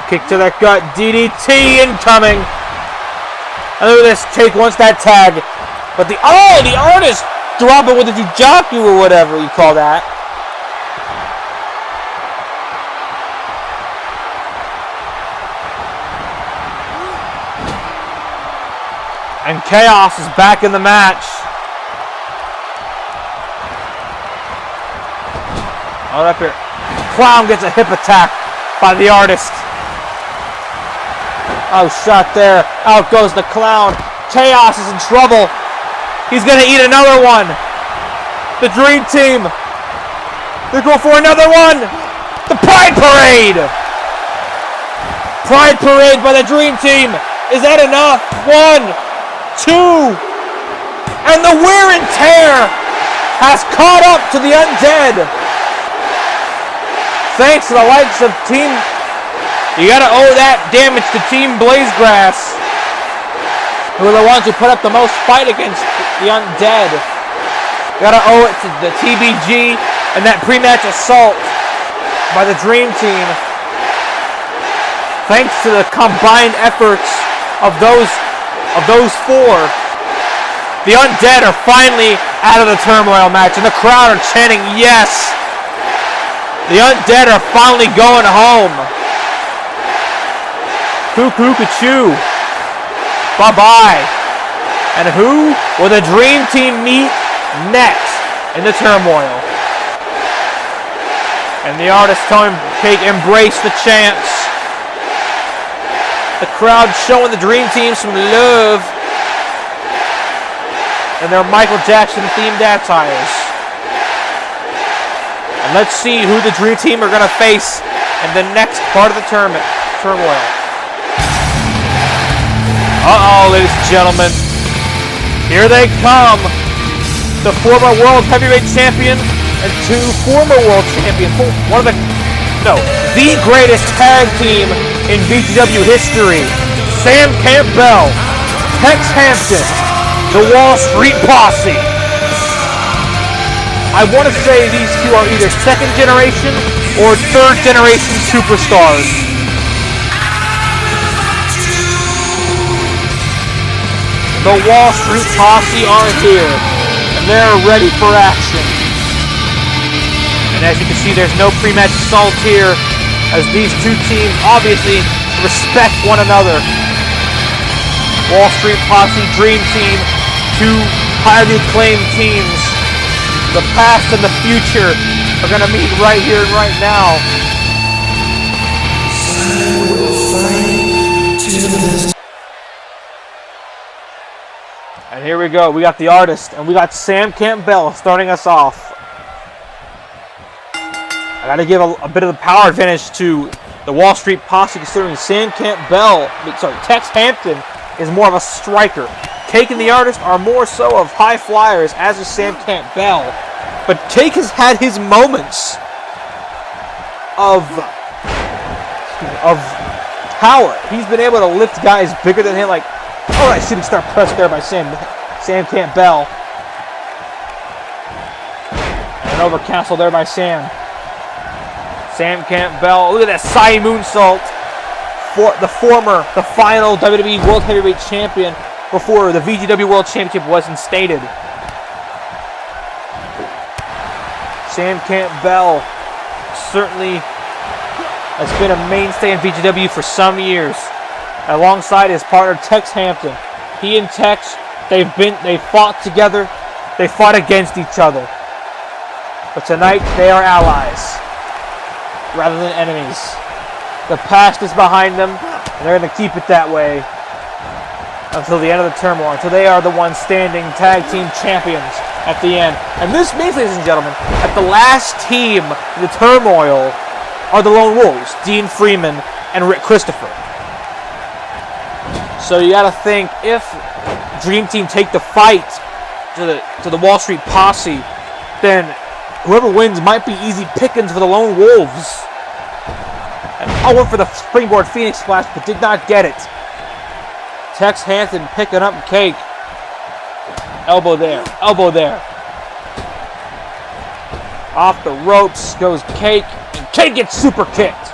[SPEAKER 1] Kick to the gut. DDT incoming. And look at this. Cake wants that tag. But the Artist drop it with a Jujaku or whatever you call that. And Chaos is back in the match. Hold up here. Clown gets a hip attack by the Artist. Oh, shot there. Out goes the Clown. Chaos is in trouble. He's going to eat another one. The Dream Team. They're going for another one. The Pride Parade. Pride Parade by the Dream Team. Is that enough? 1, 2. And the wear and tear has caught up to the Undead. Thanks to the likes of Team... You gotta owe that damage to Team Blazegrass, who are the ones who put up the most fight against the Undead. You gotta owe it to the TBG and that pre-match assault by the Dream Team. Thanks to the combined efforts of those four, the Undead are finally out of the Turmoil match, and the crowd are chanting yes. The Undead are finally going home. Cuckoo-cuckoo. Bye-bye. And who will the Dream Team meet next in the Turmoil? And the Artist telling Cake, embrace the chance. The crowd showing the Dream Team some love. And their Michael Jackson themed attires. And let's see who the Dream Team are going to face in the next part of the Turmoil. Uh-oh, ladies and gentlemen. Here they come. The former World Heavyweight Champion and 2 former World Champions. The greatest tag team in BTW history. Sam Campbell, Tex Hampton, the Wall Street Posse. I want to say these two are either second generation or third generation superstars. The Wall Street Posse are here, and they're ready for action. And as you can see, there's no pre-match assault here, as these two teams obviously respect one another. Wall Street Posse, Dream Team, 2 highly acclaimed teams. The past and the future are going to meet right here and right now. And here we go. We got the Artist, and we got Sam Campbell starting us off. I got to give a bit of the power advantage to the Wall Street Posse, considering Tex Hampton is more of a striker. Cake and the Artist are more so of high flyers, as is Sam Campbell. But Cake has had his moments of power. He's been able to lift guys bigger than him. Like, oh, I shooting star press there by Sam Campbell. And over castle there by Sam. Sam Campbell. Look at that side moonsault. The final WWE World Heavyweight Champion before the VGW World Championship was instated. Sam Campbell certainly has been a mainstay in VGW for some years, alongside his partner Tex Hampton. He and Tex, they fought together, they fought against each other. But tonight they are allies rather than enemies. The past is behind them, and they're going to keep it that way until the end of the turmoil, until they are the ones standing tag team champions at the end. And this means, ladies and gentlemen, that the last team in the turmoil are the Lone Wolves, Dean Freeman and Rick Christopher. So you got to think, if Dream Team take the fight to the Wall Street Posse, then whoever wins might be easy pickings for the Lone Wolves. And I went for the springboard Phoenix Splash, but did not get it. Tex Hampton picking up Cake. Elbow there. Elbow there. Off the ropes goes Cake. And Cake gets super kicked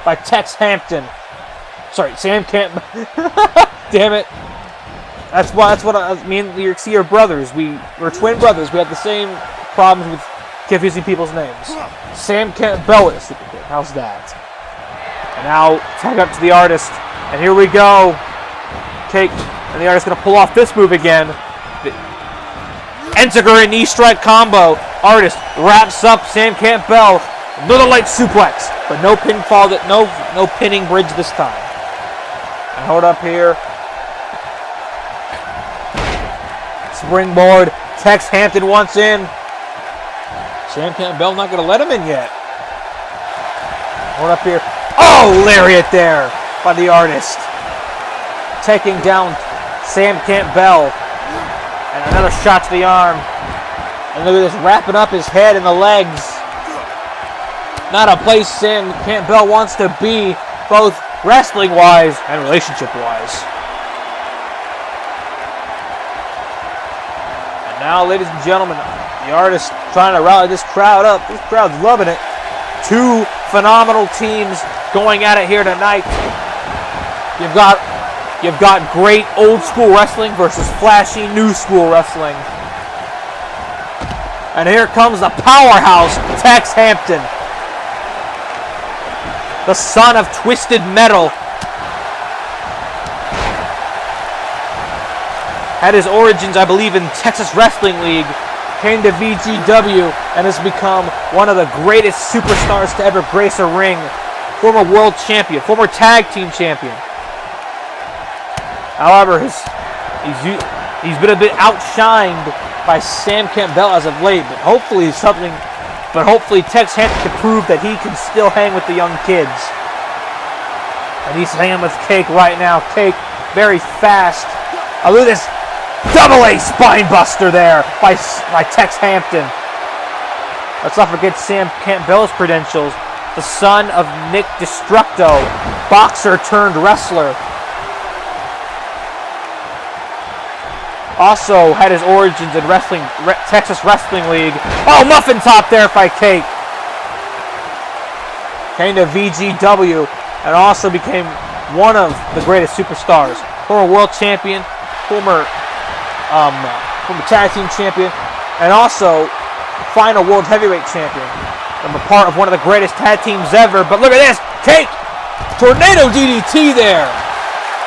[SPEAKER 1] by Tex Hampton. Sorry, Sam Campbell. Damn it. That's what I mean. You see, your brothers. We're twin brothers. We have the same problems with confusing people's names. Sam Campbell with a super kick. How's that? And now tag up to the Artist. And here we go. Cake and the Artist going to pull off this move again. The Enter knee strike combo. Artist wraps up Sam Campbell. Another light suplex, but no pinfall. No pinning bridge this time. And hold up here. Springboard. Tex Hampton once in. Sam Campbell not going to let him in yet. Hold up here. Oh, lariat there by the Artist. Taking down Sam Campbell. And another shot to the arm. And look at this, wrapping up his head and the legs. Not a place Sam Campbell wants to be, both wrestling-wise and relationship-wise. And now, ladies and gentlemen, the Artist trying to rally this crowd up. This crowd's loving it. Two phenomenal teams going at it here tonight. You've got great old school wrestling versus flashy new school wrestling. And here comes the powerhouse, Tex Hampton. The son of Twisted Metal. Had his origins, I believe, in Texas Wrestling League. Came to VGW and has become one of the greatest superstars to ever grace a ring. Former world champion, former tag team champion. However, he's been a bit outshined by Sam Campbell as of late, but hopefully Tex Hampton can prove that he can still hang with the young kids. And he's hanging with Cake right now. Cake, very fast. Oh, look at this double A spine buster there by Tex Hampton. Let's not forget Sam Campbell's credentials. The son of Nick Destructo, boxer turned wrestler. Also had his origins in Texas Wrestling League. Oh, muffin top there by Cake. Came to VGW and also became one of the greatest superstars. Former world champion, former tag team champion, and also final world heavyweight champion. I'm a part of one of the greatest tag teams ever. But look at this, Cake, tornado DDT there.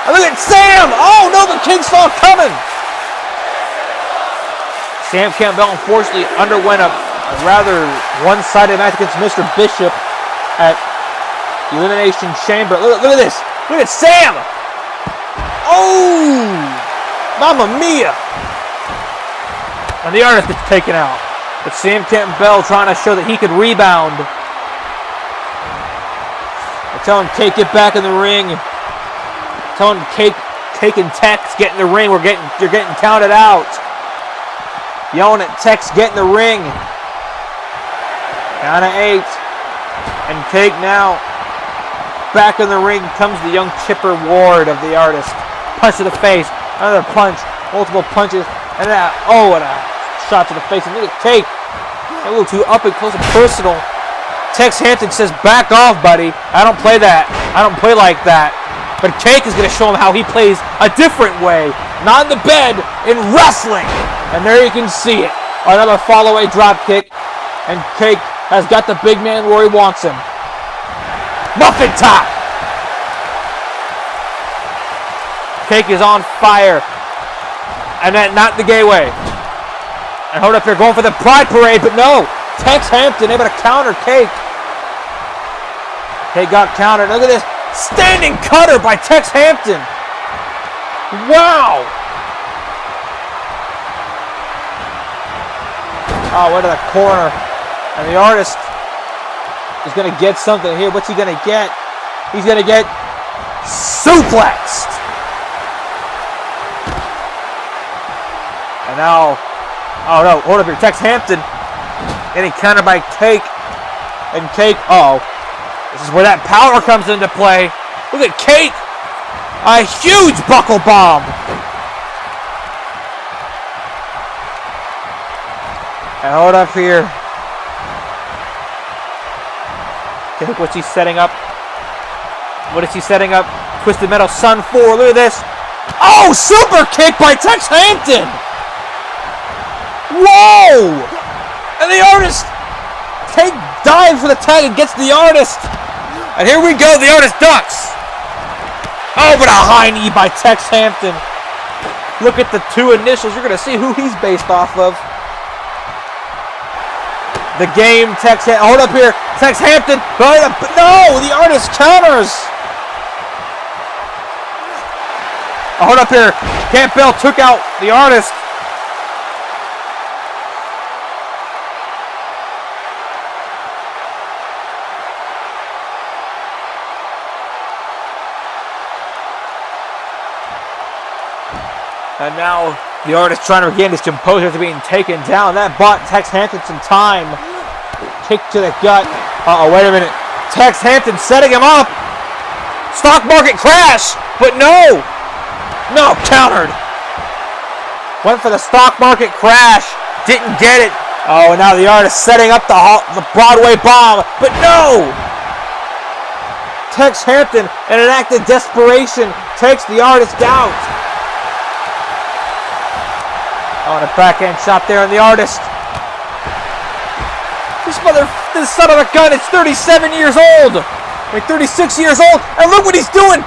[SPEAKER 1] And look at Sam. Oh no, the King saw it coming. Sam Campbell unfortunately underwent a rather one-sided match against Mr. Bishop at the Elimination Chamber. Look at this. Look at Sam. Oh, Mamma Mia. And the Artist gets taken out. But Sam Campbell trying to show that he could rebound. They're telling Cake, get back in the ring. Telling Cake and Tex, get in the ring. You're getting counted out. Yelling at Tex, get in the ring. Count of 8. And Cake now back in the ring comes the young chipper Ward of the Artist. Punch to the face. Another punch. Multiple punches. And then, oh, and a shot to the face. And look at Cake. A little too up and close and personal. Tex Hampton says, back off, buddy. I don't play that. I don't play like that. But Cake is going to show him how he plays a different way. Not in the bed, in wrestling. And there you can see it. Another fall-away drop kick. And Cake has got the big man where he wants him. Muffin top. Cake is on fire. And then not the gay way. And hold up, they're going for the pride parade, but no. Tex Hampton able to counter Cake. Cake got countered. Look at this. Standing cutter by Tex Hampton. Wow. Oh, went to the corner. And the Artist is going to get something here. What's he going to get? He's going to get suplexed. And now, oh no, hold up here. Tex Hampton getting countered by Cake. And Cake, this is where that power comes into play. Look at Cake. A huge buckle bomb. And hold up here. Cake, what's he setting up? What is he setting up? Twisted Metal Sun 4. Look at this. Oh, super kick by Tex Hampton. Whoa! And the Artist. Cake dives for the tag and gets the Artist. And here we go. The Artist ducks. Oh, but a high knee by Tex Hampton. Look at the two initials. You're going to see who he's based off of. The game, Tex Hampton. Hold up here. Tex Hampton. No, the Artist counters. Hold up here. Campbell took out the Artist. And now the Artist trying to regain his composure after being taken down. That bought Tex Hampton some time. Kick to the gut. Uh-oh, wait a minute. Tex Hampton setting him up. Stock market crash. But no. No, countered. Went for the stock market crash. Didn't get it. Oh, and now the Artist setting up the Broadway bomb. But no. Tex Hampton, in an act of desperation, takes the Artist out. Oh, and a backhand shot there on the Artist. This son of a gun is 37 years old. 36 years old. And look what he's doing.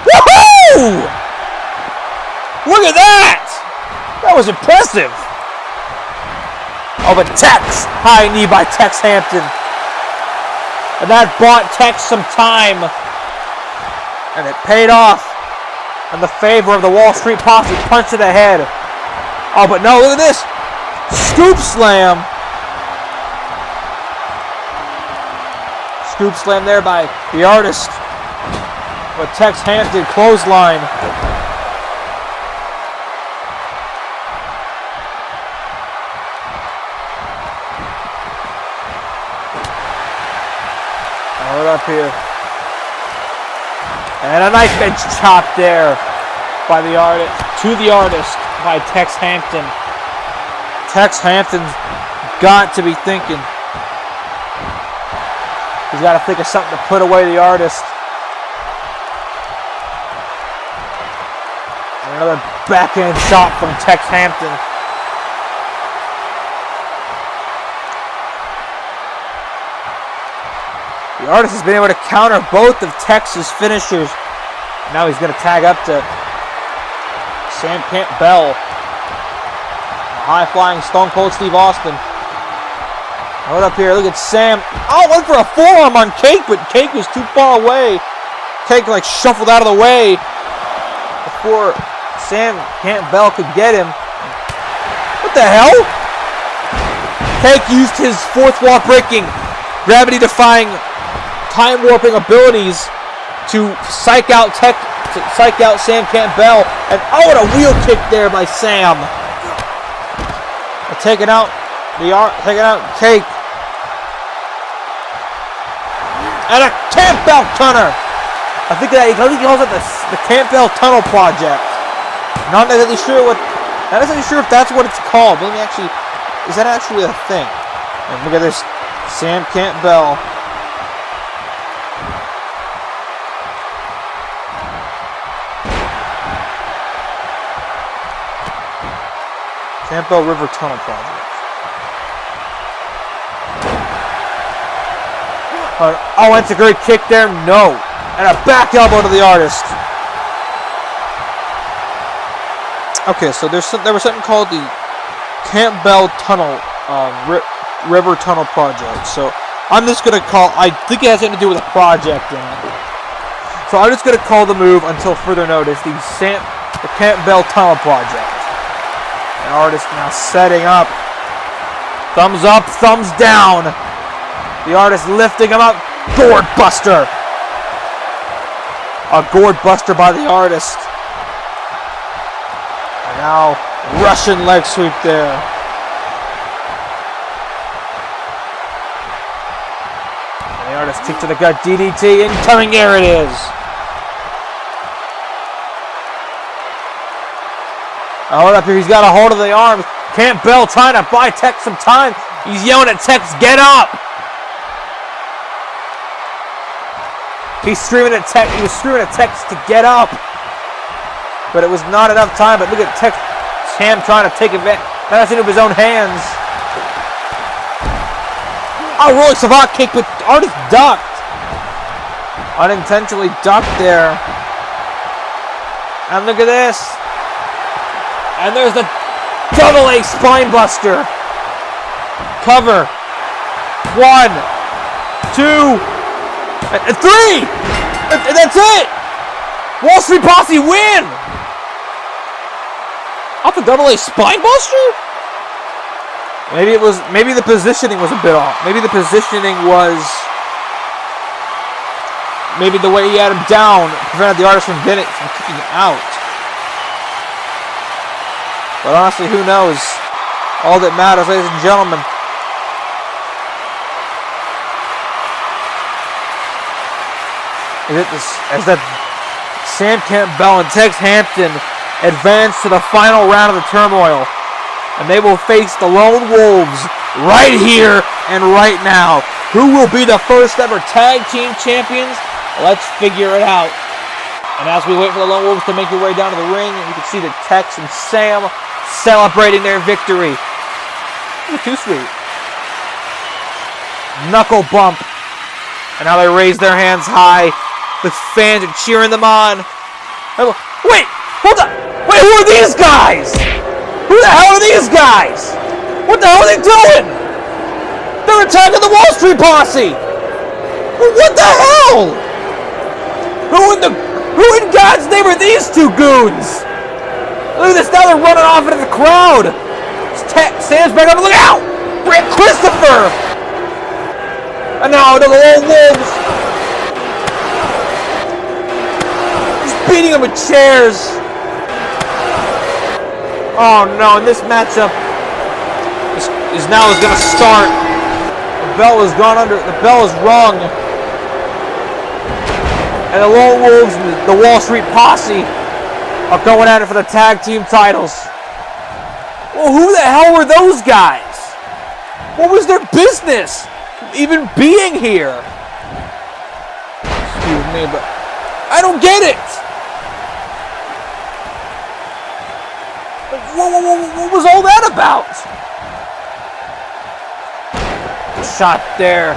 [SPEAKER 1] Woohoo! Look at that. That was impressive. Oh, but Tex. High knee by Tex Hampton. And that bought Tex some time. And it paid off in the favor of the Wall Street Posse. Punch to the head. Oh, but no, look at this. Scoop slam. Scoop slam there by the Artist. But Tex Hampton clothesline. Hold up here. And a nice bench chop there by the Artist. To the Artist. By Tex Hampton. Tex Hampton's got to be thinking. He's got to think of something to put away the Artist. And another backhand shot from Tex Hampton. The Artist has been able to counter both of Tex's finishers. Now he's going to tag up to Sam Campbell. High-flying Stone Cold Steve Austin. Hold up here. Look at Sam. Oh, went for a forearm on Cake, but Cake was too far away. Cake like shuffled out of the way before Sam Campbell could get him. What the hell? Cake used his fourth wall breaking, gravity-defying, time-warping abilities to psych out Sam Campbell. And oh, and a wheel kick there by Sam. Taking out Cake. And a Campbell cutter. I think he calls it the Campbell Tunnel Project. Not exactly sure if that's what it's called. But let me actually, is that actually a thing? And look at this, Sam Campbell. Campbell River Tunnel Project. Oh, that's a great kick there. No. And a back elbow to the artist. Okay, so there was something called the Campbell Tunnel River Tunnel Project. So I'm just gonna call. I think it has something to do with a project in it. So I'm just gonna call the move until further notice the Campbell Tunnel Project. The artist now setting up. Thumbs up, thumbs down. The artist lifting him up. Gourd buster. A gourd buster by the artist. And now Russian leg sweep there. And the artist kick to the gut. DDT incoming. There it is. Hold up here. He's got a hold of the arms. Campbell trying to buy Tex some time. He's yelling at Tex, get up. He's screaming at Tex. He was screaming at Tex to get up, but it was not enough time. But look at Tex, Sam trying to take advantage into his own hands. Oh, rolling savant kick, but artist ducked, unintentionally ducked there. And look at this. And there's the double A spine buster. Cover. 1, 2, and 3. And that's it. Wall Street Posse win. Off the double A spine buster? Maybe the positioning was a bit off. Maybe the positioning was, maybe the way he had him down prevented the artist from kicking out. But honestly, who knows? All that matters, ladies and gentlemen. As that Sam Campbell and Tex Hampton advance to the final round of the Turmoil. And they will face the Lone Wolves right here and right now. Who will be the first ever Tag Team Champions? Let's figure it out. And as we wait for the Lone Wolves to make their way down to the ring, you can see that Tex and Sam celebrating their victory. Too sweet. Knuckle bump. And now they raise their hands high. The fans are cheering them on. Wait, hold on. Wait, who are these guys? Who the hell are these guys? What the hell are they doing? They're attacking the Wall Street Posse. What the hell? Who in God's name are these two goons? Look at this, now they're running off into the crowd. Sam's back up, look out! Rick Christopher! And now the Lone Wolves. He's beating them with chairs. Oh no, and this matchup is going to start. The bell has gone under, the bell is rung. And the Lone Wolves and the Wall Street Posse are going at it for the tag team titles. Well, who the hell were those guys? What was their business even being here? Excuse me, but I don't get it. What was all that about? Shot there.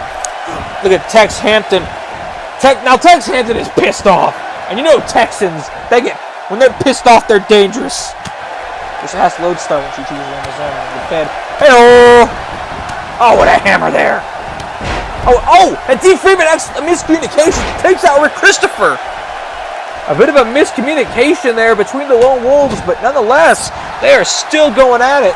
[SPEAKER 1] Look at Tex Hampton. Now Tex Hampton is pissed off. And you know Texans, when they're pissed off, they're dangerous. Just ask Lodestar when she chooses on his own on the bed. Hey-oh! Oh, what a hammer there. Oh, and D. Freeman has a miscommunication. Takes out Rick Christopher. A bit of a miscommunication there between the Lone Wolves, but nonetheless, they are still going at it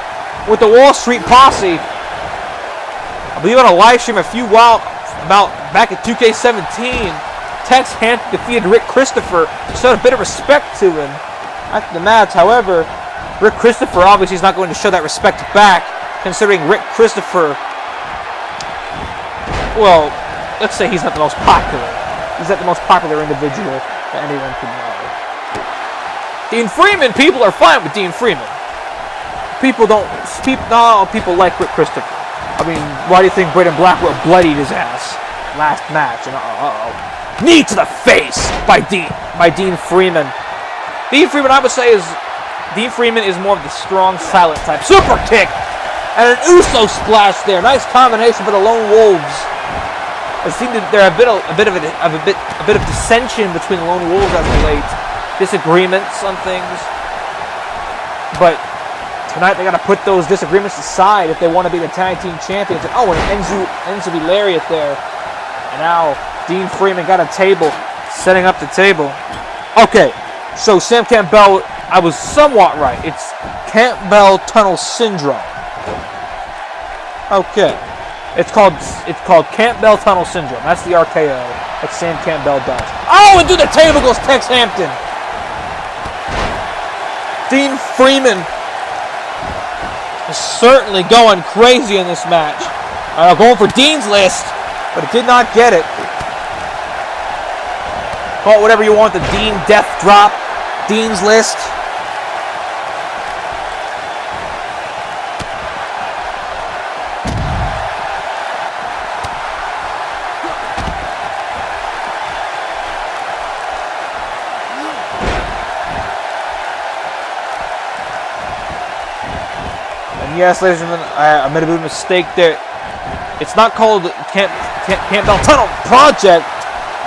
[SPEAKER 1] with the Wall Street Posse. I believe on a live stream back at 2K17, Tex Hampton defeated Rick Christopher, showed a bit of respect to him after the match. However, Rick Christopher obviously is not going to show that respect back, considering Rick Christopher, well, let's say he's not the most popular. Is that the most popular individual that anyone can know? Dean Freeman, people are fine with Dean Freeman. People like Rick Christopher. I mean, why do you think Braden Blackwell bloodied his ass last match? And knee to the face by Dean Freeman. Dean Freeman, I would say, Dean Freeman is more of the strong, silent type. Super kick and an Uso splash there. Nice combination for the Lone Wolves. It seemed that there have been a bit of dissension between the Lone Wolves as of late. Disagreements on things, but tonight they got to put those disagreements aside if they want to be the tag team champions. And an Enzo lariat there, and now Dean Freeman got a table, setting up the table. Okay, so Sam Campbell, I was somewhat right. It's Campbell Tunnel Syndrome. Okay, it's called Campbell Tunnel Syndrome. That's the RKO that Sam Campbell does. Oh, and through the table goes Tex Hampton. Dean Freeman is certainly going crazy in this match. Going for Dean's list, but it did not get it. Call it whatever you want, the Dean death drop, Dean's list. Yes, ladies and gentlemen, I made a bit of a mistake there. It's not called Campbell Tunnel Project.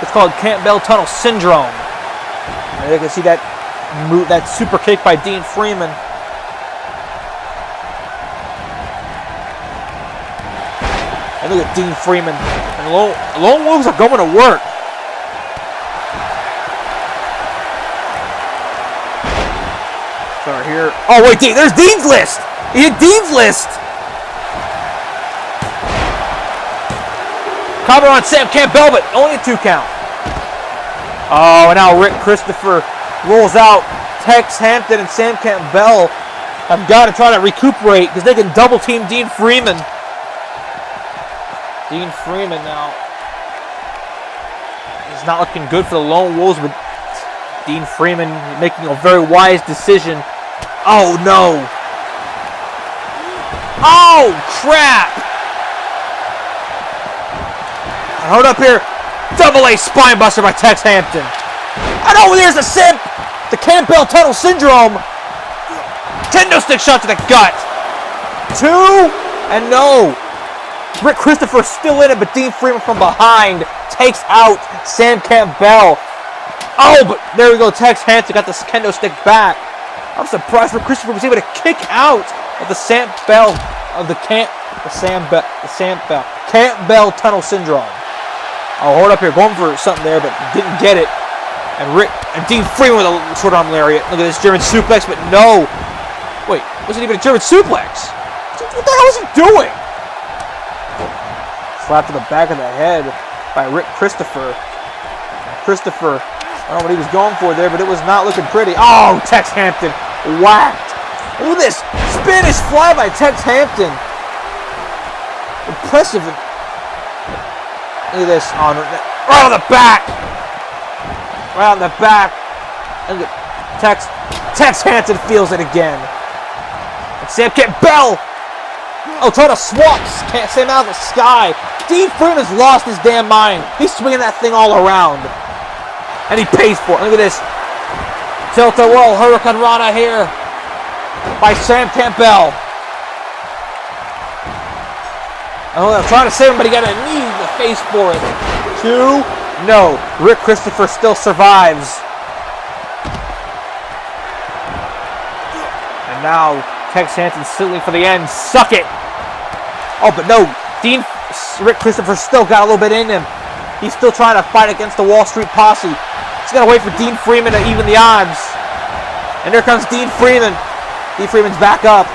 [SPEAKER 1] It's called Campbell Tunnel Syndrome. And you can see that super kick by Dean Freeman. And look at Dean Freeman. And the Lone Wolves are going to work. So here. Oh wait, there's Dean's list. He hit Dean's list. Cover on Sam Campbell, but only a 2 count. Oh, and now Rick Christopher rolls out. Tex Hampton and Sam Campbell have got to try to recuperate because they can double team Dean Freeman. Dean Freeman now is not looking good for the Lone Wolves, but Dean Freeman making a very wise decision. Oh no. Oh, crap! Hold up here. Double A spine buster by Tex Hampton. And over there's the Campbell Tunnel Syndrome. Kendo stick shot to the gut. 2, and no. Rick Christopher still in it, but Dean Freeman from behind takes out Sam Campbell. Oh, but there we go. Tex Hampton got the kendo stick back. I'm surprised Rick Christopher was able to kick out of the Campbell Tunnel Syndrome. Oh, hold up here, going for something there, but didn't get it. And Dean Freeman with a short arm lariat. Look at this German suplex, but no. Wait, wasn't even a German suplex. What the hell is he doing? Slap to the back of the head by Rick Christopher. Christopher, I don't know what he was going for there, but it was not looking pretty. Oh, Tex Hampton whacked. Look at this Spanish fly by Tex Hampton. Impressive. Look at this on right on the back. Right on the back. And Tex Hampton feels it again. And Sam Campbell. Oh, trying to swap Sam out of the sky. Dean Freeman's lost his damn mind. He's swinging that thing all around. And he pays for it. Look at this. Tilt-a-whirl Hurricane Rana here by Sam Campbell. Oh, I'm trying to save him, but he got a knee in the face for it. 2, no. Rick Christopher still survives. And now Tex Hampton settling for the end. Suck it. Oh, but no. Rick Christopher still got a little bit in him. He's still trying to fight against the Wall Street Posse. He's got to wait for Dean Freeman to even the odds. And there comes Dean Freeman. Dean Freeman's back up.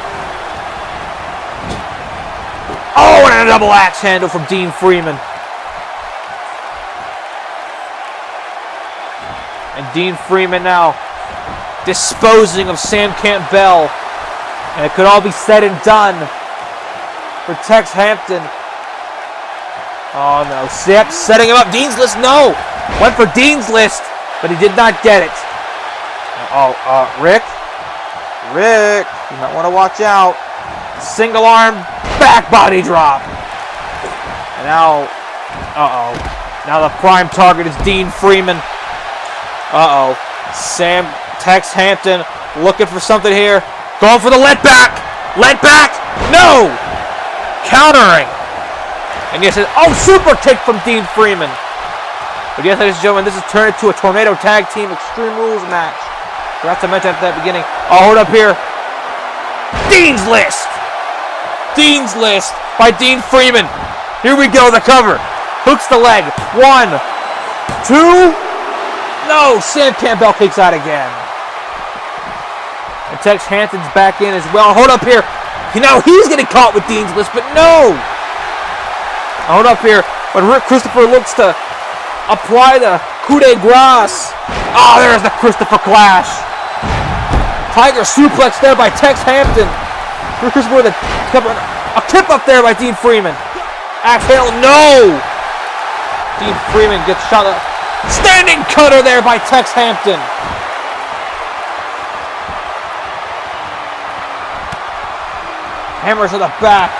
[SPEAKER 1] Oh, and a double axe handle from Dean Freeman. And Dean Freeman now disposing of Sam Campbell. And it could all be said and done for Tex Hampton. Oh no, setting him up. Dean's list, no. Went for Dean's list, but he did not get it. Rick? Rick, you might want to watch out. Single arm, back body drop. And now, now the prime target is Dean Freeman. Tex Hampton looking for something here. Going for the let back. Let back. No. Countering. And yes, super kick from Dean Freeman. But yes, ladies and gentlemen, this has turned into a Tornado Tag Team Extreme Rules match. Forgot to mention at the beginning. Hold up here. Dean's list. Dean's list by Dean Freeman. Here we go, the cover. Hooks the leg. 1, 2. No, Sam Campbell kicks out again. And Tex Hampton's back in as well. Hold up here. Now he's getting caught with Dean's list, but no. Hold up here. But Rick Christopher looks to apply the coup de grace. There's the Christopher Clash. Tiger suplex there by Tex Hampton. Rick Christopher with a tip up there by Dean Freeman. Axe handle, no. Dean Freeman gets shot up. Standing cutter there by Tex Hampton. Hammers to the back.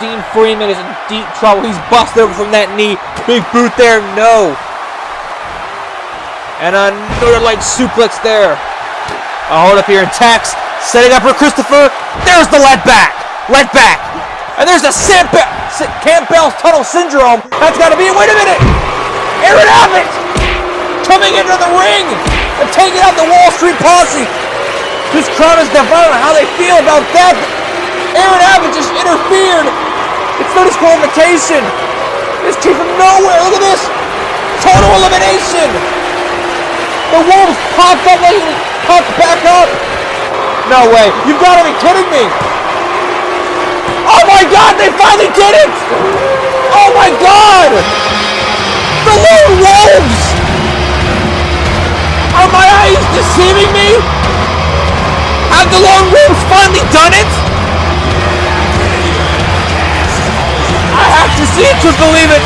[SPEAKER 1] Dean Freeman is in deep trouble. He's busted over from that knee. Big boot there, no. And another light suplex there. Hold up here, and Tex setting up for Christopher. There's the let back. Let back. And there's the Campbell's Tunnel Syndrome. That's got to be it. Wait a minute. Aaron Abbott coming into the ring and taking out the Wall Street Posse. This crowd is divided on how they feel about that. Aaron Abbott just interfered. It's no disqualification. This came from nowhere. Look at this. Total elimination. The Wolves popped up like popped back up. No way. You've got to be kidding me. Oh my God, they finally did it. Oh my God. The Lone Wolves. Are my eyes deceiving me? Have the Lone Wolves finally done it? I have to see it to believe it.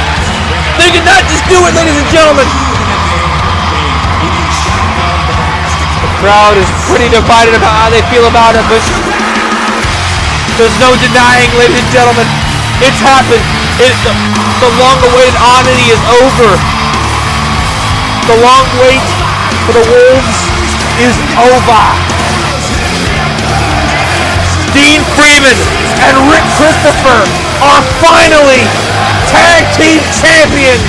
[SPEAKER 1] They did not just do it, ladies and gentlemen. The crowd is pretty divided about how they feel about it, but there's no denying, ladies and gentlemen, it's happened. The long-awaited oddity is over. The long wait for the Wolves is over. Dean Freeman and Rick Christopher are finally Tag Team Champions.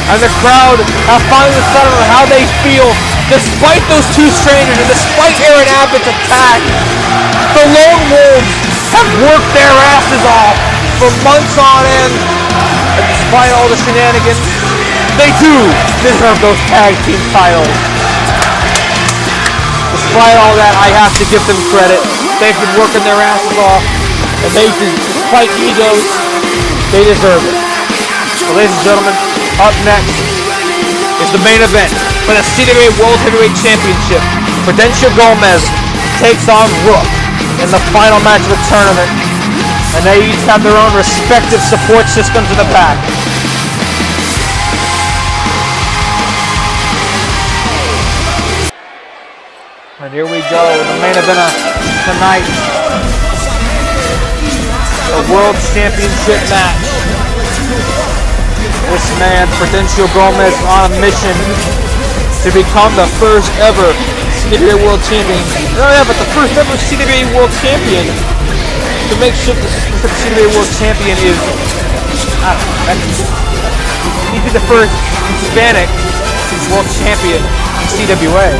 [SPEAKER 1] And the crowd have finally decided on how they feel. Despite those two strangers and despite Aaron Abbott's attack, the Lone Wolves have worked their asses off for months on end. And despite all the shenanigans, they do deserve those tag team titles. Despite all that, I have to give them credit. They've been working their asses off, and despite egos, they deserve it. So, ladies and gentlemen, up next is the main event for the CWA World Heavyweight Championship. Prudencio Gomez takes on Rook in the final match of the tournament, and they each have their own respective support systems in the back. And here we go, the main event of tonight, the World Championship match. This man, Prudencio Gomez, is on a mission to become the first ever CWA World Champion. Not only that, but the first ever CWA World Champion. To make sure the CWA World Champion is, he'd be the first Hispanic World Champion in CWA,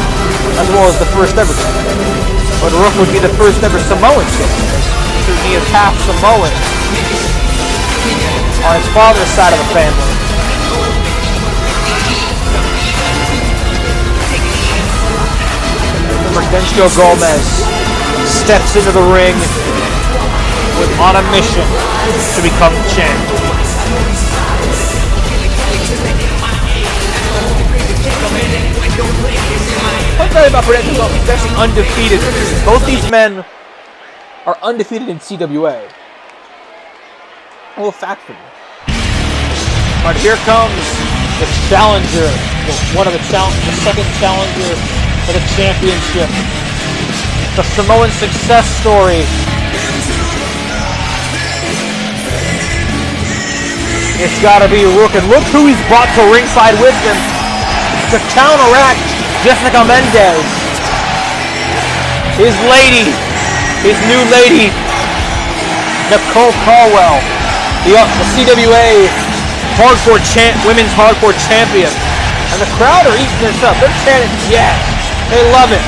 [SPEAKER 1] as well as the first ever champion. But Rook would be the first ever Samoan champion, since he is half Samoan on his father's side of the family. Prudencio Gomez steps into the ring on a mission to become champion. I'll tell you about Prudencio Gomez. He's actually undefeated. Both these men are undefeated in CWA. A little fact for you. But here comes the challenger, the second challenger for the championship. The Samoan Success Story. It's got to be Rook, and look who he's brought to ringside with him to counteract Jessica Mendez. His lady, his new lady, Nicole Caldwell, the CWA women's hardcore champion. And the crowd are eating this up. They're chanting yes. They love it.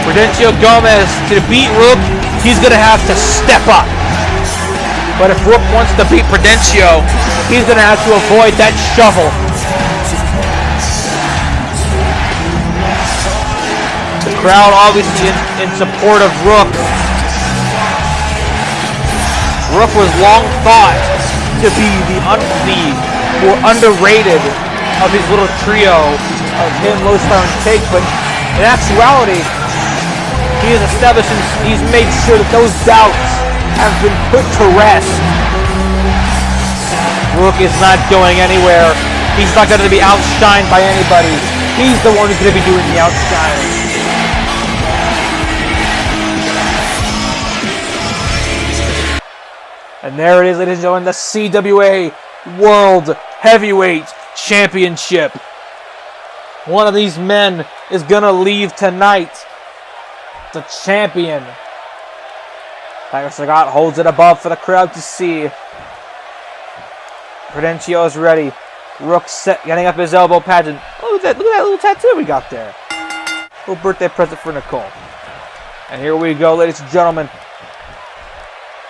[SPEAKER 1] Prudencio Gomez, to beat Rook, he's going to have to step up. But if Rook wants to beat Prudencio, he's going to have to avoid that shovel. The crowd obviously in support of Rook. Rook was long thought to be the more underrated of his little trio of him, Lowstar, and Cake, but in actuality, he has established and he's made sure that those doubts have been put to rest. Rook is not going anywhere. He's not going to be outshined by anybody. He's the one who's going to be doing the outshining. And there it is, ladies and gentlemen, the CWA World Heavyweight Championship. One of these men is going to leave tonight the champion. Tiger Sagat holds it above for the crowd to see. Prudencio is ready. Rook getting up his elbow pageant. Look at that little tattoo we got there. Little birthday present for Nicole. And here we go, ladies and gentlemen.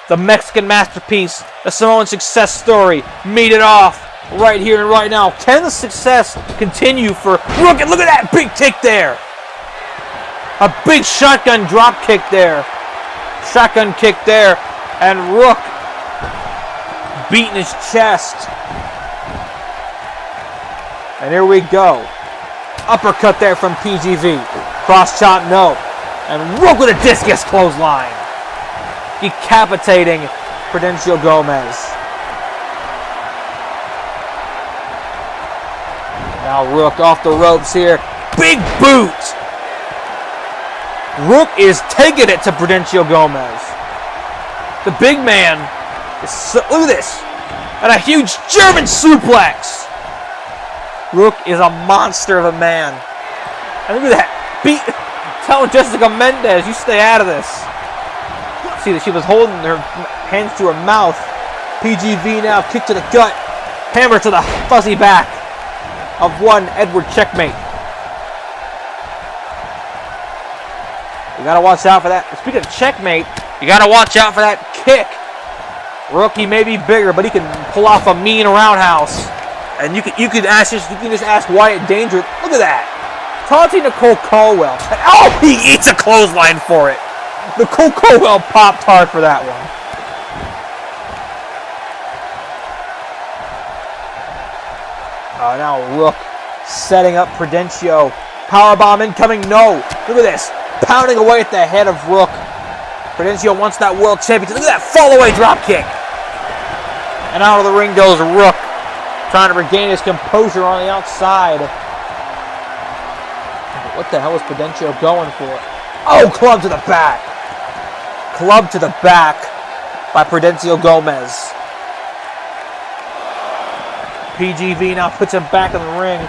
[SPEAKER 1] The Mexican masterpiece, the Samoan Success Story, made it off right here and right now. Can the success continue for Rook? And look at that big kick there. A big shotgun drop kick there. Shotgun kick there. And Rook beating his chest. And here we go. Uppercut there from PGV. Cross chop, no. And Rook with a discus clothesline. Decapitating Prudencio Gomez. Now Rook off the ropes here. Big boot. Rook is taking it to Prudencio Gomez. The big man is look at this. And a huge German suplex. Rook is a monster of a man. And look at that. Telling Jessica Mendez, you stay out of this. See that she was holding her hands to her mouth. PGV now, kick to the gut. Hammer to the fuzzy back of one Edward Checkmate. You gotta watch out for that. Speaking of checkmate, you gotta watch out for that kick. Rookie may be bigger, but he can pull off a mean roundhouse. And you can just ask Wyatt Danger. Look at that. Taunting Nicole Caldwell. And, oh, he eats a clothesline for it. Nicole Caldwell popped hard for that one. Now Rook setting up Prudencio. Powerbomb incoming. No. Look at this. Pounding away at the head of Rook. Prudencio wants that world championship. Look at that fall-away drop kick. And out of the ring goes Rook, trying to regain his composure on the outside. What the hell was Prudencio going for? Oh, club to the back. Club to the back by Prudencio Gomez. PGV now puts him back in the ring.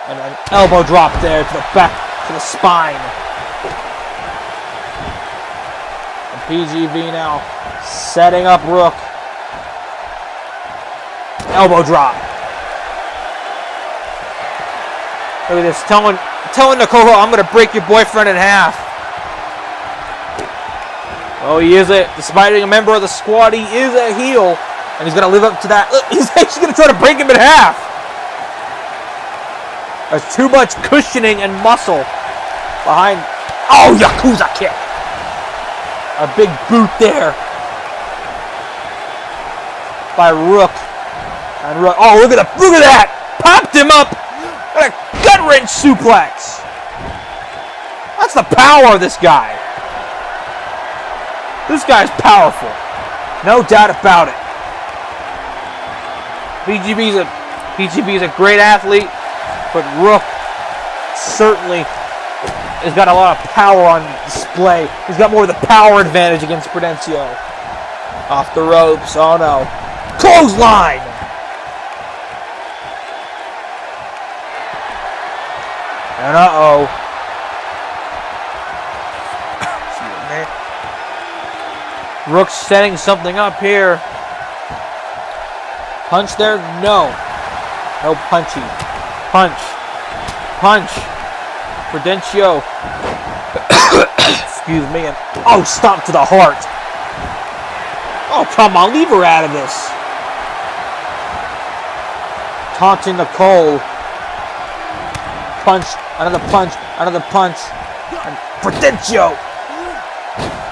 [SPEAKER 1] And an elbow drop there to the back, to the spine. And PGV now setting up Rook. Elbow drop. Look at this, telling Nicole, I'm going to break your boyfriend in half. Oh, he is despite being a member of the squad, he is a heel. And he's going to live up to that. Look, he's actually going to try to break him in half. There's too much cushioning and muscle behind. Oh, Yakuza kick. A big boot there by Rook. And Rook, oh, look at that. Popped him up. What a gut-wrench suplex. That's the power of this guy. This guy's powerful. No doubt about it. PGV's a great athlete, but Rook certainly has got a lot of power on display. He's got more of the power advantage against Prudencio. Off the ropes. Oh no. Clothesline! And uh-oh. Rook's setting something up here. Punch there? No. No punchy. Punch. Punch. Prudencio. Excuse me. And, oh, stomp to the heart. Oh, come on. Leave her out of this. Taunting Nicole. Punch. Another punch. Another punch. And Prudencio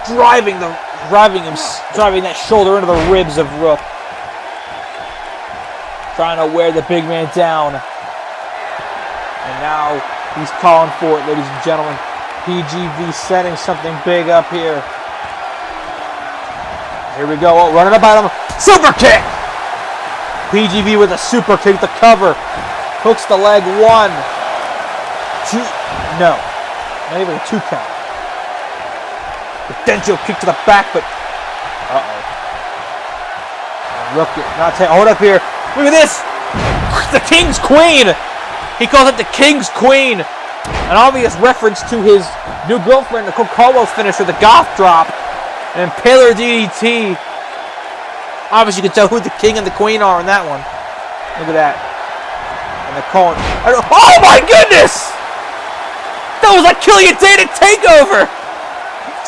[SPEAKER 1] driving that shoulder into the ribs of Rook. Trying to wear the big man down. And now he's calling for it, ladies and gentlemen. PGV setting something big up here. Here we go. Oh, running up at him. Super kick! PGV with a super kick to cover. Hooks the leg. 1, 2. No. Not even a 2 count. Prudencio kick to the back, but uh-oh. Rook, not hold up here. Look at this! The King's Queen! He calls it the King's Queen! An obvious reference to his new girlfriend, Nicole Caldwell's finisher, the Goth Drop. And Impaler DDT. Obviously, you can tell who the King and the Queen are in that one. Look at that. And Nicole. Oh my goodness! That was like Killian Dana Takeover!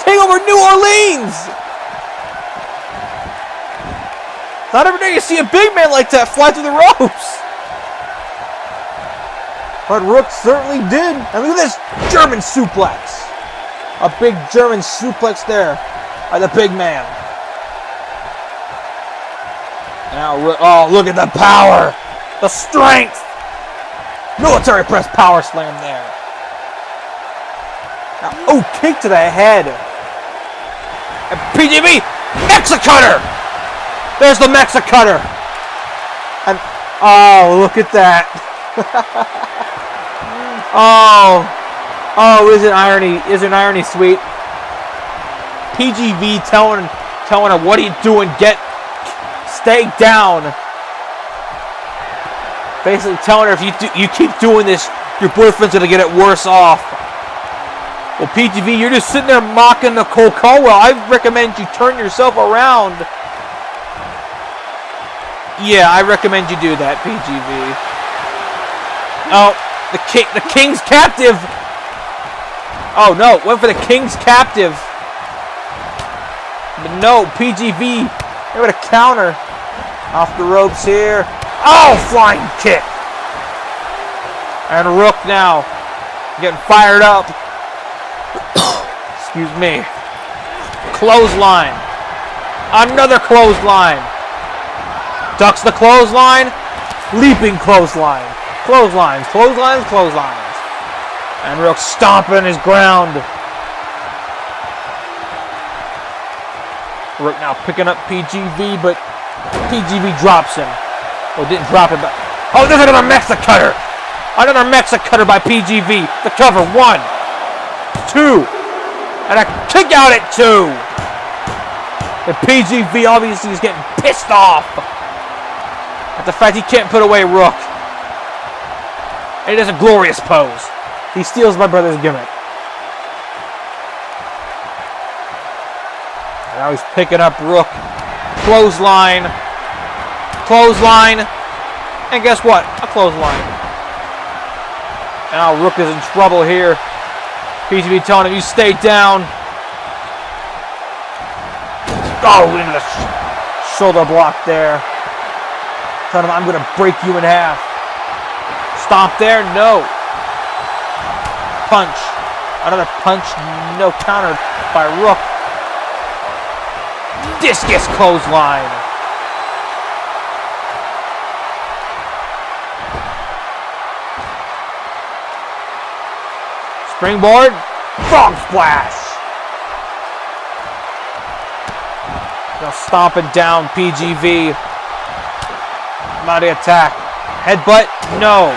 [SPEAKER 1] Takeover New Orleans! Not every day you see a big man like that fly through the ropes. But Rook certainly did. And look at this German suplex. A big German suplex there by the big man. Now, oh, look at the power. The strength. Military press power slam there. Now, oh, kick to the head. And PGV, Mexicutter. There's the Mexicutter. And, oh, look at that. oh, isn't irony sweet? PGV telling her, what are you doing? Stay down. Basically telling her, if you keep doing this, your boyfriend's gonna get it worse off. Well, PGV, you're just sitting there mocking Nicole Caldwell. I recommend you turn yourself around. Yeah, I recommend you do that, PGV. Oh, the King's Captive. Oh, no, went for the King's Captive. But no, PGV, they would have counter. Off the ropes here. Oh, flying kick. And Rook now getting fired up. Excuse me. Clothesline. Another clothesline. Ducks the clothesline. Leaping clothesline. Clotheslines. And Rook stomping his ground. Rook now picking up PGV, but PGV drops him. Oh, didn't drop him, but... Oh, there's another Mexicutter. Another Mexicutter by PGV. The cover. 1, 2. And a kick out at 2. And PGV obviously is getting pissed off at the fact he can't put away Rook. And he does a glorious pose. He steals my brother's gimmick. And now he's picking up Rook. Clothesline. And guess what? A clothesline. Now Rook is in trouble here. PGV telling him, you stay down. Oh, into the shoulder block there. Telling him, I'm going to break you in half. Stomp there. No. Punch. Another punch. No counter by Rook. Discus clothesline. Springboard. Frog splash. Now stomping down PGV. Mighty attack. Headbutt? No.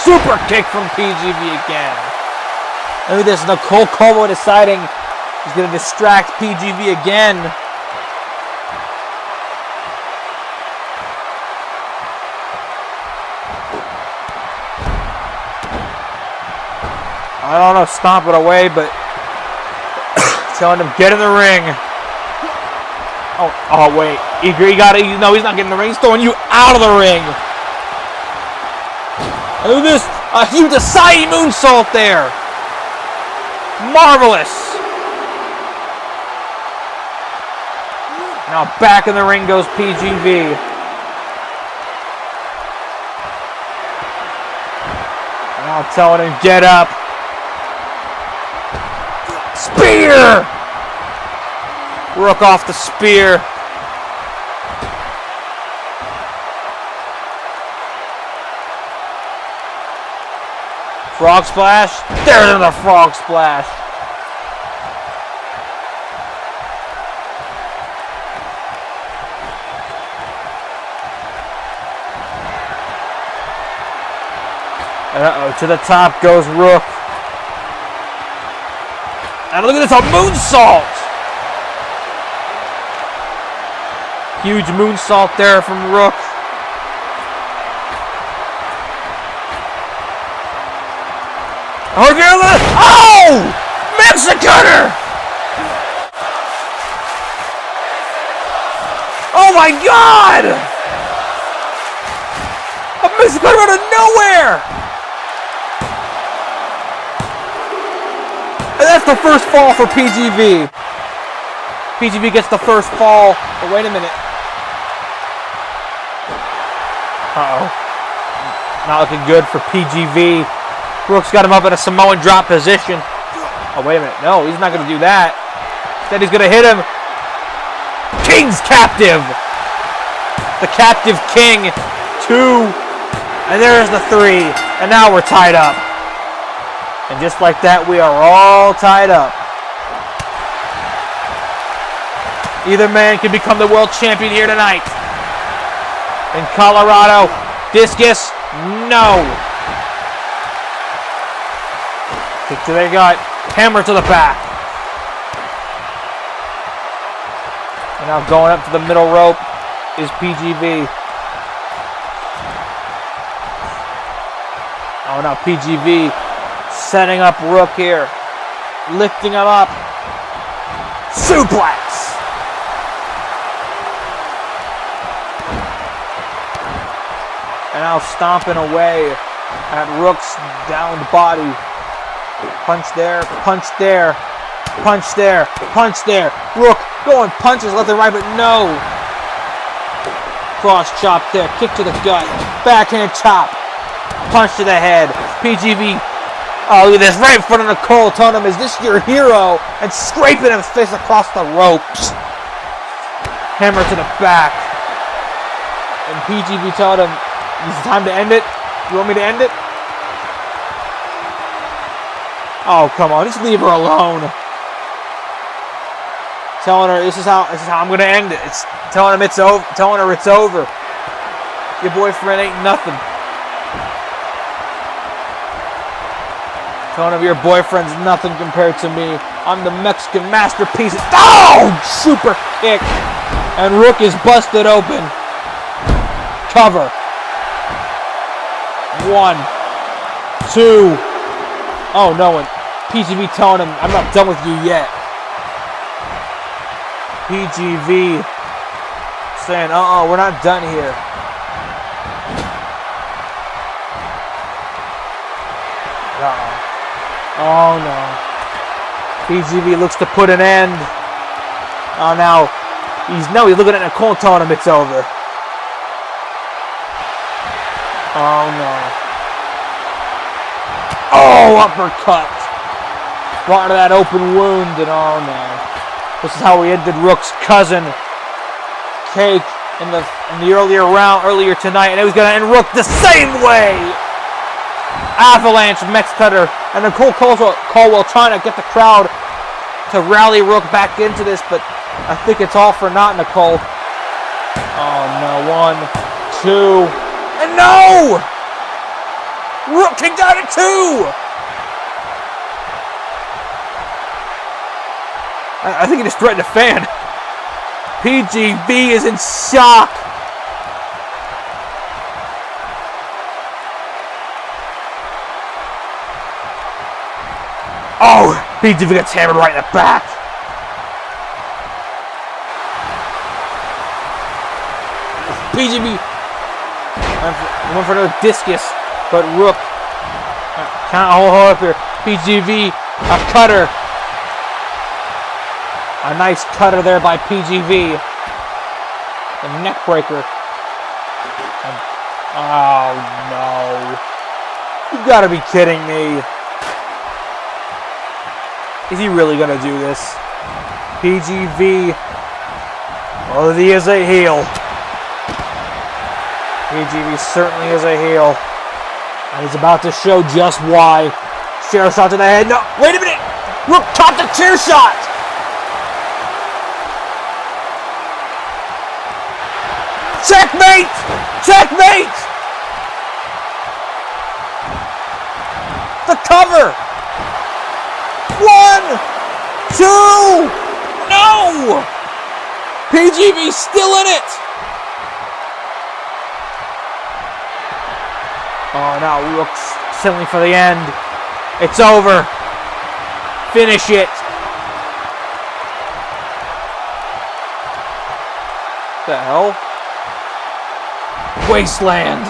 [SPEAKER 1] Super kick from PGV again. Look at this. Nicole Como deciding he's going to distract PGV again. I don't know, stomp it away, but telling him get in the ring. Oh wait, no, he's not getting in the ring. He's throwing you out of the ring. Look at this, a huge Asai moonsault there. Marvelous. Now back in the ring goes PGV. Now telling him get up. Spear! Rook off the spear. Frog splash. There's the frog splash. Uh-oh, to the top goes Rook. And look at this, a moonsault! Huge moonsault there from Rook. Oh! Mexicaner! Oh my God! A Mexicaner out of nowhere! And that's the first fall for PGV. PGV gets the first fall. Oh, wait a minute. Uh-oh. Not looking good for PGV. Rook's got him up in a Samoan drop position. Oh, wait a minute. No, he's not going to do that. Instead, he's going to hit him. King's captive. The captive king. 2. And there's the 3. And now we're tied up. And just like that, we are all tied up. Either man can become the world champion here tonight. In Colorado, discus, no. Kick to the gut, hammer to the back. And now going up to the middle rope is PGV. Oh, now PGV setting up Rook here. Lifting him up. Suplex. And now stomping away at Rook's downed body. Punch there, punch there, punch there, punch there. Rook going punches left and right, but no. Cross chop there, kick to the gut, backhand chop, punch to the head. PGV, oh look at this, right in front of Nicole, telling him, is this your hero? And scraping his face across the ropes. Hammer to the back. And PGV telling him, it's time to end it. You want me to end it? Oh, come on, just leave her alone. Telling her this is how I'm gonna end it. It's telling him it's over. Telling her it's over. Your boyfriend ain't nothing. Telling him your boyfriend's nothing compared to me. I'm the Mexican masterpiece. Oh, super kick, and Rook is busted open. Cover. 1, 2. Oh no, and PGV telling him, I'm not done with you yet. PGV saying, we're not done here. Oh no. PGV looks to put an end. Oh now, he's looking at Nicole telling him it's over. Oh no. Oh, uppercut. Brought to that open wound, and oh no. This is how we ended Rook's cousin, Cake, in the earlier tonight, and it was going to end Rook the same way. Avalanche, Mex Cutter, and Nicole Caldwell trying to get the crowd to rally Rook back into this, but I think it's all for naught, Nicole. Oh no, 1, 2, and no! Rook kicked out at 2! I think he just threatened a fan. PGV is in shock. Oh, PGV gets hammered right in the back. PGV went for another discus, but Rook can't hold up here. PGV, a cutter. A nice cutter there by PGV. The neck breaker. And, oh no. You gotta be kidding me. Is he really gonna do this? PGV. Well, he is a heel. PGV certainly is a heel. And he's about to show just why. Chair shot to the head. No, wait a minute! Rook caught the chair shot! Checkmate! Checkmate! The cover! 1, 2, no! PGV still in it! Oh, now Rook's settling for the end. It's over. Finish it. What the hell? Wasteland.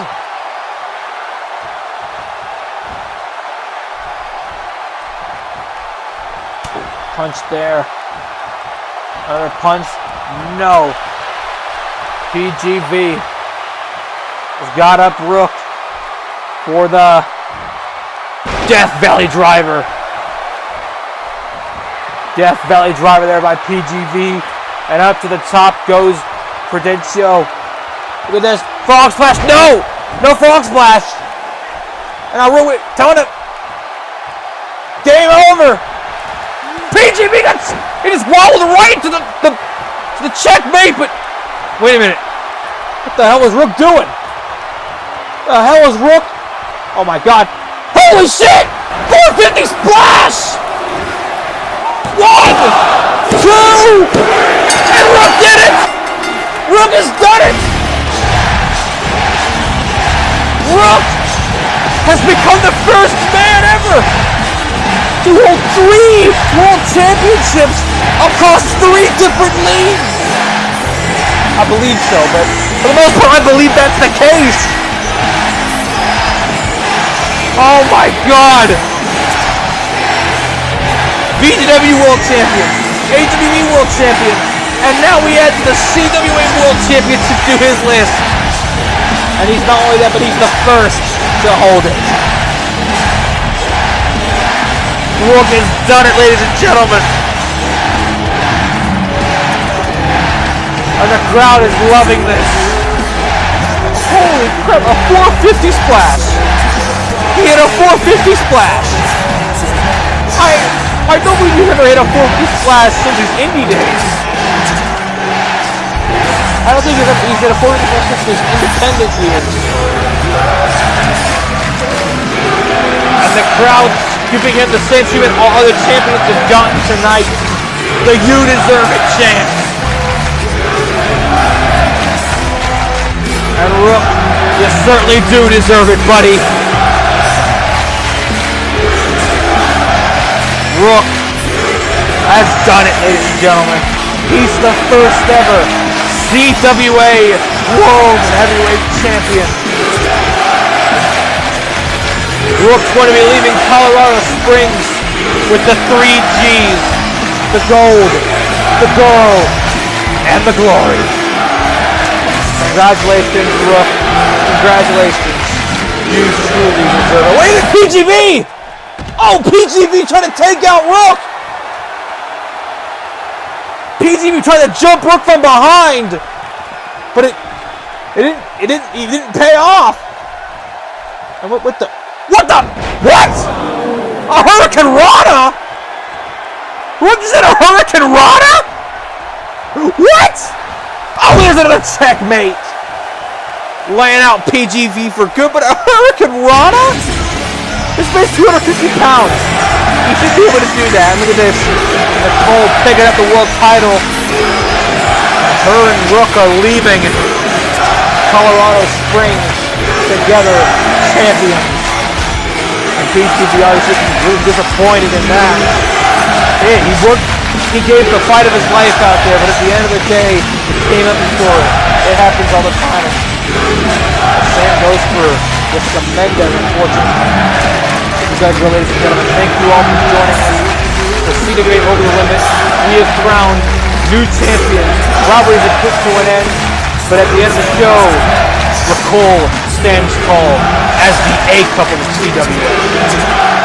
[SPEAKER 1] Punch there. Another punch. No. PGV has got up Rook for the Death Valley Driver. Death Valley Driver there by PGV. And up to the top goes Prudencio. Look at this. Frog Splash. No! No Frog Splash. And I'll ruin it. Telling him. Game over. PGV he just wobbled right to the checkmate, but wait a minute. What the hell was Rook doing? The hell was Rook? Oh my god. Holy shit! 450 splash! 1, 2, and Rook did it! Rook has done it! Rook has become the first man ever to hold 3 World Championships across 3 different leagues! I believe so, but for the most part I believe that's the case. Oh my god! VGW World Champion, AWE World Champion, and now we add to the CWA World Championship to his list. And he's not only that, but he's the first to hold it. Rook has done it, ladies and gentlemen. And the crowd is loving this. Holy crap, a 450 splash. He hit a 450 splash. I don't believe he's ever hit a 450 splash since his indie days. I don't think he's hit a 450 splash since his independent years. And the crowd's giving him the same treatment all other champions have gotten tonight. The You Deserve It chant. And Rook, you certainly do deserve it, buddy. Rook has done it, ladies and gentlemen. He's the first ever CWA World Heavyweight Champion. Rook's going to be leaving Colorado Springs with the 3 G's. The gold, the girl, and the glory. Congratulations, Rook. Congratulations. You truly deserve it. Wait, PGV! Oh, PGV trying to take out Rook! PGV trying to jump Rook from behind! But he didn't pay off! And what a Hurricane Rana? What is it, a Hurricane Rana? What? Oh, there's another checkmate. Laying out PGV for good, but a Hurricane Rana? This man's 250 pounds. He should be able to do that. Look at this. Nicole picking up the world title. Her and Rook are leaving Colorado Springs together, champions. And PGV obviously disappointed in that. Hey, he gave the fight of his life out there, but at the end of the day, it came up short. It happens all the time. Same goes for Jessica Mendez, unfortunately. Congratulations, ladies and gentlemen. Thank you all for joining us for CWA Over The Limit. We have crowned new champions. Robberies have put to an end, but at the end of the show, Nicole stands tall as the A couple of CWA.